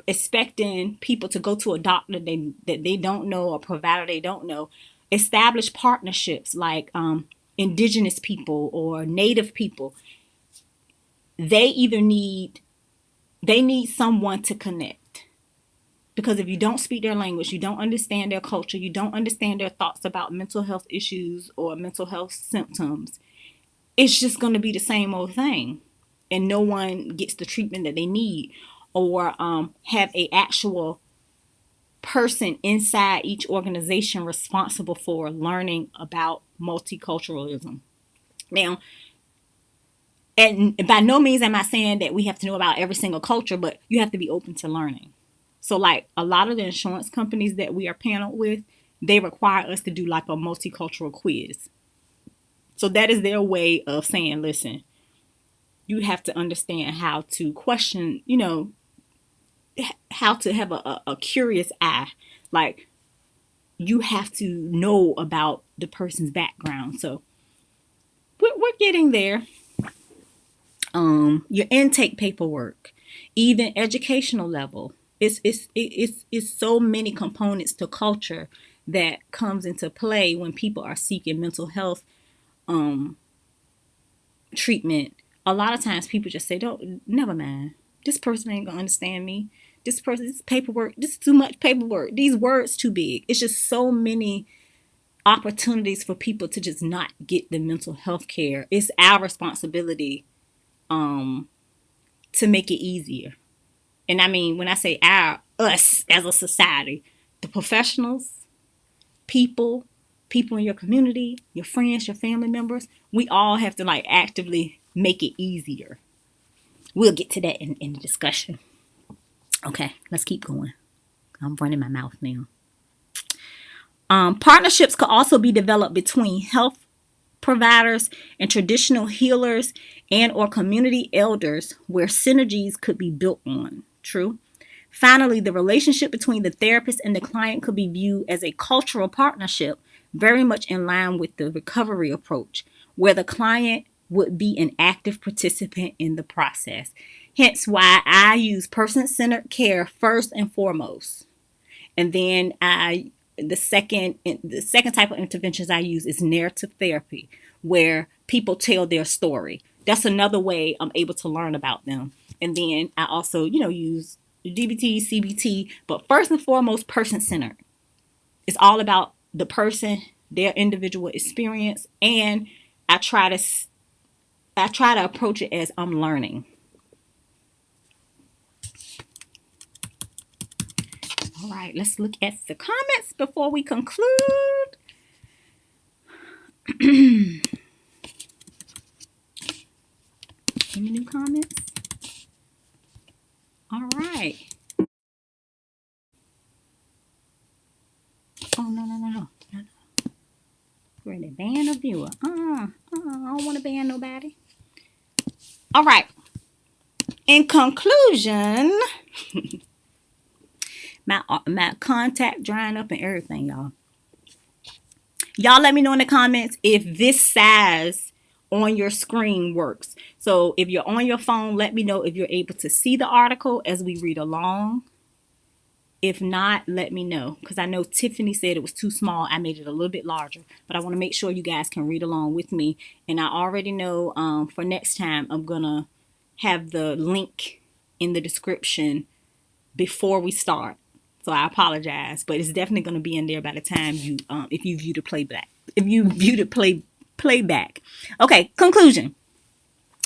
expecting people to go to a doctor that they don't know, or provider they don't know, establish partnerships like indigenous people or native people. They need someone to connect. Because if you don't speak their language, you don't understand their culture, you don't understand their thoughts about mental health issues or mental health symptoms, it's just going to be the same old thing. And no one gets the treatment that they need, or have a actual person inside each organization responsible for learning about multiculturalism. Now, and by no means am I saying that we have to know about every single culture, but you have to be open to learning. So like a lot of the insurance companies that we are paneled with, they require us to do like a multicultural quiz. So that is their way of saying, listen, you have to understand how to question, how to have a curious eye. Like you have to know about the person's background. So we're getting there. Your intake paperwork, even educational level. It's so many components to culture that comes into play when people are seeking mental health treatment. A lot of times people just say, "Don't, never mind. This person ain't gonna understand me. This paperwork, this is too much paperwork. These words too big." It's just so many opportunities for people to just not get the mental health care. It's our responsibility to make it easier. And I mean, when I say us as a society, the professionals, people in your community, your friends, your family members, we all have to like actively make it easier. We'll get to that in the discussion. Okay, let's keep going. I'm running my mouth now. Partnerships could also be developed between health providers and traditional healers and or community elders where synergies could be built on. True. Finally, the relationship between the therapist and the client could be viewed as a cultural partnership, very much in line with the recovery approach, where the client would be an active participant in the process. Hence why I use person-centered care first and foremost. And then the second type of interventions I use is narrative therapy, where people tell their story. That's another way I'm able to learn about them. And then I also, use DBT, CBT, but first and foremost, person-centered. It's all about the person, their individual experience, and I try to approach it as I'm learning. All right, let's look at the comments before we conclude. Any new comments? All right. Oh, no. Ready, ban a viewer. I don't want to ban nobody. All right. In conclusion, my contact drying up and everything, y'all. Y'all let me know in the comments if this size on your screen works. So if you're on your phone, let me know if you're able to see the article as we read along. If not, let me know, because I know Tiffany said it was too small. I made it a little bit larger, but I want to make sure you guys can read along with me. And I already know for next time, I'm going to have the link in the description before we start. So I apologize, but it's definitely going to be in there by the time you, if you view the playback. If you view the playback. Okay, conclusion.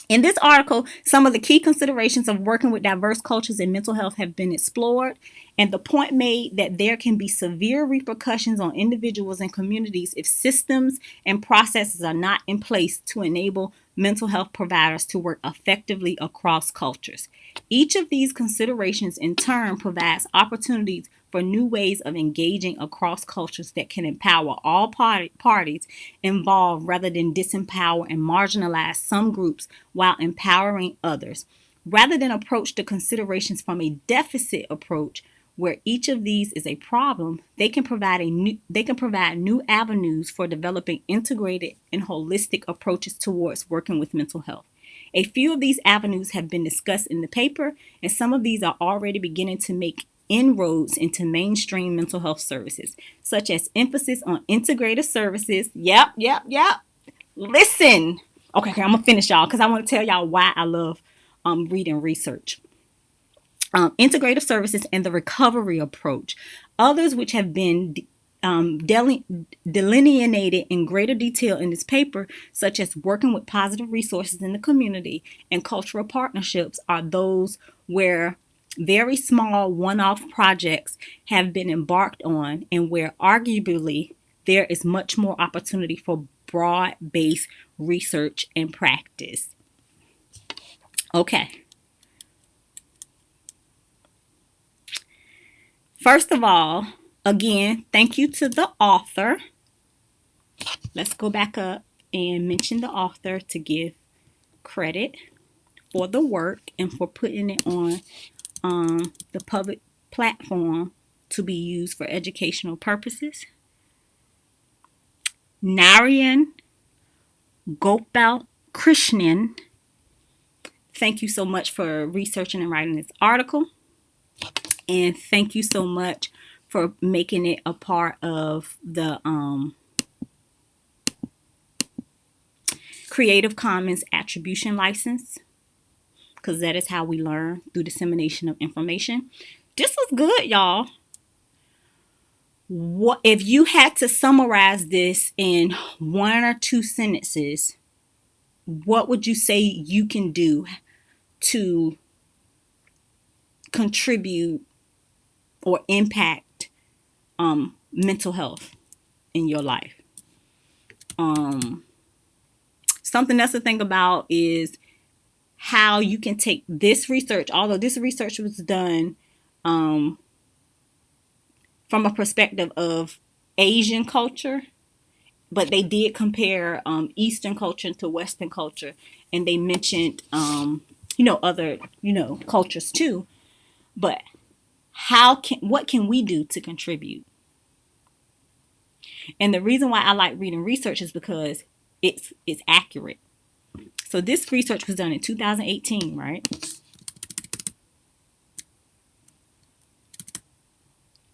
In this article, some of the key considerations of working with diverse cultures in mental health have been explored, and the point made that there can be severe repercussions on individuals and communities if systems and processes are not in place to enable mental health providers to work effectively across cultures. Each of these considerations in turn provides opportunities for new ways of engaging across cultures that can empower all parties involved rather than disempower and marginalize some groups while empowering others. Rather than approach the considerations from a deficit approach, where each of these is a problem, they can provide new avenues for developing integrated and holistic approaches towards working with mental health. A few of these avenues have been discussed in the paper, and some of these are already beginning to make inroads into mainstream mental health services, such as emphasis on integrative services. Yep. Listen. Okay, I'm going to finish, y'all, because I want to tell y'all why I love reading research. Integrative services and the recovery approach. Others which have been delineated in greater detail in this paper, such as working with positive resources in the community and cultural partnerships, are those where very small one-off projects have been embarked on and where arguably there is much more opportunity for broad-based research and practice. Okay. First of all, again, thank you to the author. Let's go back up and mention the author to give credit for the work and for putting it on the public platform to be used for educational purposes. Narayan Gopal Krishnan, thank you so much for researching and writing this article. And thank you so much for making it a part of the Creative Commons attribution license, because that is how we learn, through dissemination of information. This was good, y'all. What if you had to summarize this in one or two sentences? What would you say you can do to contribute or impact mental health in your life? Something else to think about is how you can take this research, although this research was done from a perspective of Asian culture, but they did compare Eastern culture to Western culture, and they mentioned other cultures too. But what can we do to contribute? And the reason why I like reading research is because it's accurate. So this research was done in 2018, right?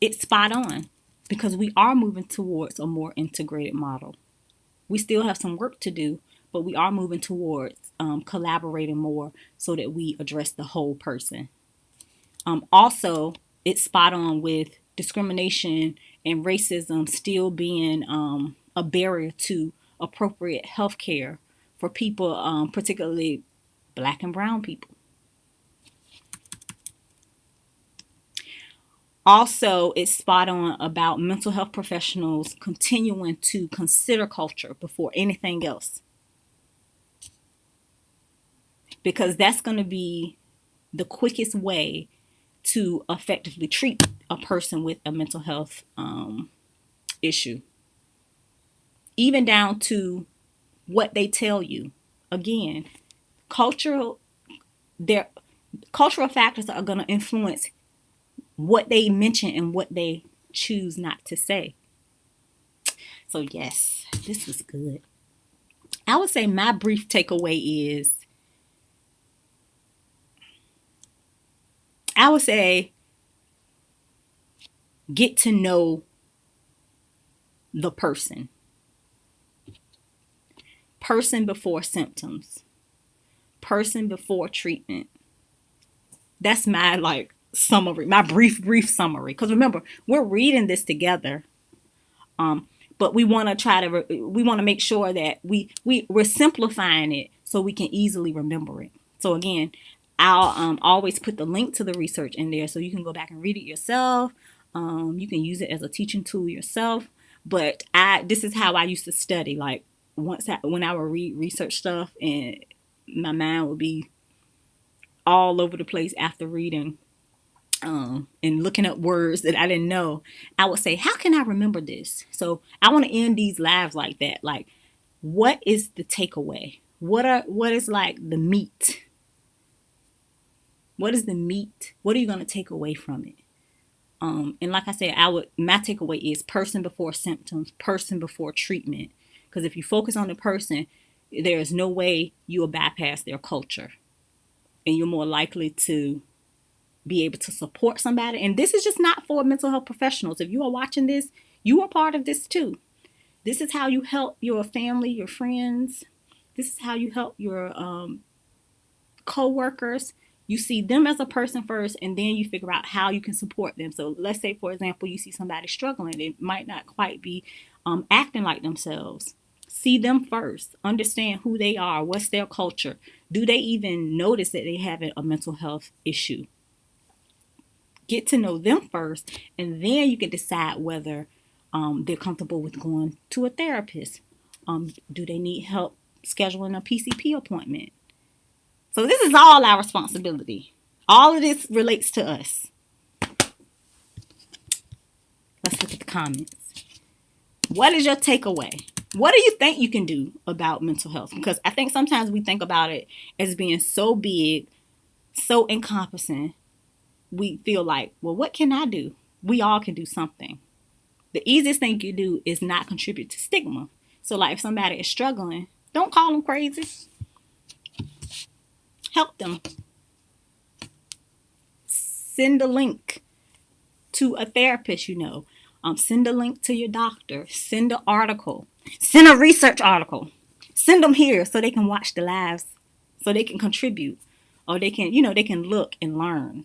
It's spot on, because we are moving towards a more integrated model. We still have some work to do, but we are moving towards collaborating more so that we address the whole person. Also, it's spot on with discrimination and racism still being a barrier to appropriate health care for people, particularly Black and brown people. Also, it's spot on about mental health professionals continuing to consider culture before anything else, because that's going to be the quickest way to effectively treat a person with a mental health issue, even down to what they tell you. Again, cultural their cultural factors are going to influence what they mention and what they choose not to say. So yes, this was good. I would say my brief takeaway is, I would say, get to know the person. Person before symptoms. Person before treatment. That's my summary, my brief summary. Because remember, we're reading this together. But we want to make sure that we're simplifying it so we can easily remember it. So again, I'll always put the link to the research in there so you can go back and read it yourself. You can use it as a teaching tool yourself. But this is how I used to study. Like when I would read research stuff, and my mind would be all over the place after reading and looking up words that I didn't know, I would say, how can I remember this? So I want to end these lives like that. Like, what is the takeaway? What is like the meat? What is the meat? What are you going to take away from it? And like I said, my takeaway is person before symptoms, person before treatment. Because if you focus on the person, there is no way you will bypass their culture. And you're more likely to be able to support somebody. And this is just not for mental health professionals. If you are watching this, you are part of this too. This is how you help your family, your friends. This is how you help your co-workers. You see them as a person first, and then you figure out how you can support them. So let's say, for example, you see somebody struggling. They might not quite be acting like themselves. See them first. Understand who they are. What's their culture? Do they even notice that they have a mental health issue? Get to know them first, and then you can decide whether they're comfortable with going to a therapist. Do they need help scheduling a PCP appointment? So this is all our responsibility. All of this relates to us. Let's look at the comments. What is your takeaway? What do you think you can do about mental health? Because I think sometimes we think about it as being so big, so encompassing. We feel like, well, what can I do? We all can do something. The easiest thing you do is not contribute to stigma. So like if somebody is struggling, don't call them crazy. Help them. Send a link to a therapist, send a link to your doctor. Send an article. Send a research article. Send them here so they can watch the lives, so they can contribute, or they can, they can look and learn.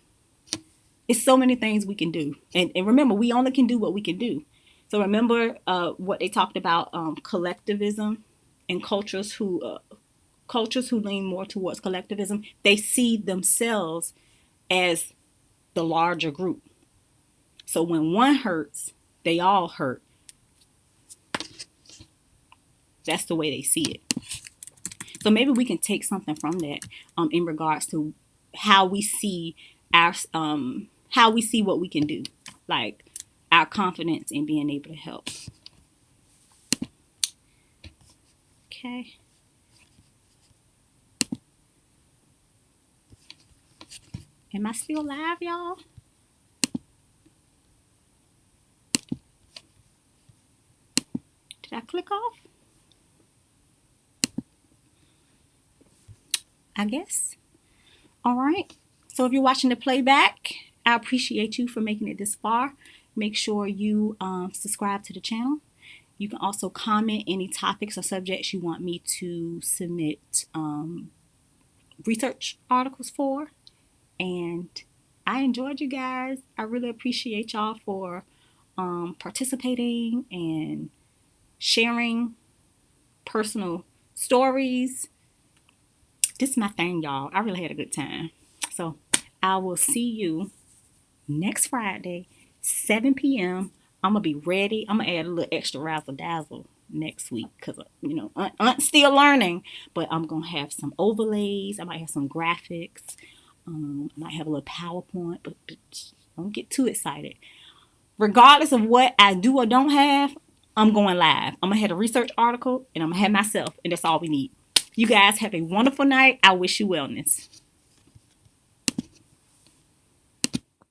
It's so many things we can do. And remember, we only can do what we can do. So remember what they talked about, collectivism, and cultures who lean more towards collectivism, they see themselves as the larger group. So when one hurts, they all hurt. That's the way they see it. So maybe we can take something from that in regards to how we see what we can do, like our confidence in being able to help. Okay. Am I still live, y'all? Did I click off? I guess. All right. So if you're watching the playback, I appreciate you for making it this far. Make sure you subscribe to the channel. You can also comment any topics or subjects you want me to submit research articles for. And I enjoyed you guys. I really appreciate y'all for participating and sharing personal stories. This is my thing, y'all. I really had a good time. So I will see you next Friday, 7 p.m. I'm going to be ready. I'm going to add a little extra razzle dazzle next week because, Aunt's still learning. But I'm going to have some overlays. I might have some graphics. I might have a little PowerPoint, but don't get too excited. Regardless of what I do or don't have, I'm going live. I'm going to have a research article and I'm going to have myself, and that's all we need. You guys have a wonderful night. I wish you wellness.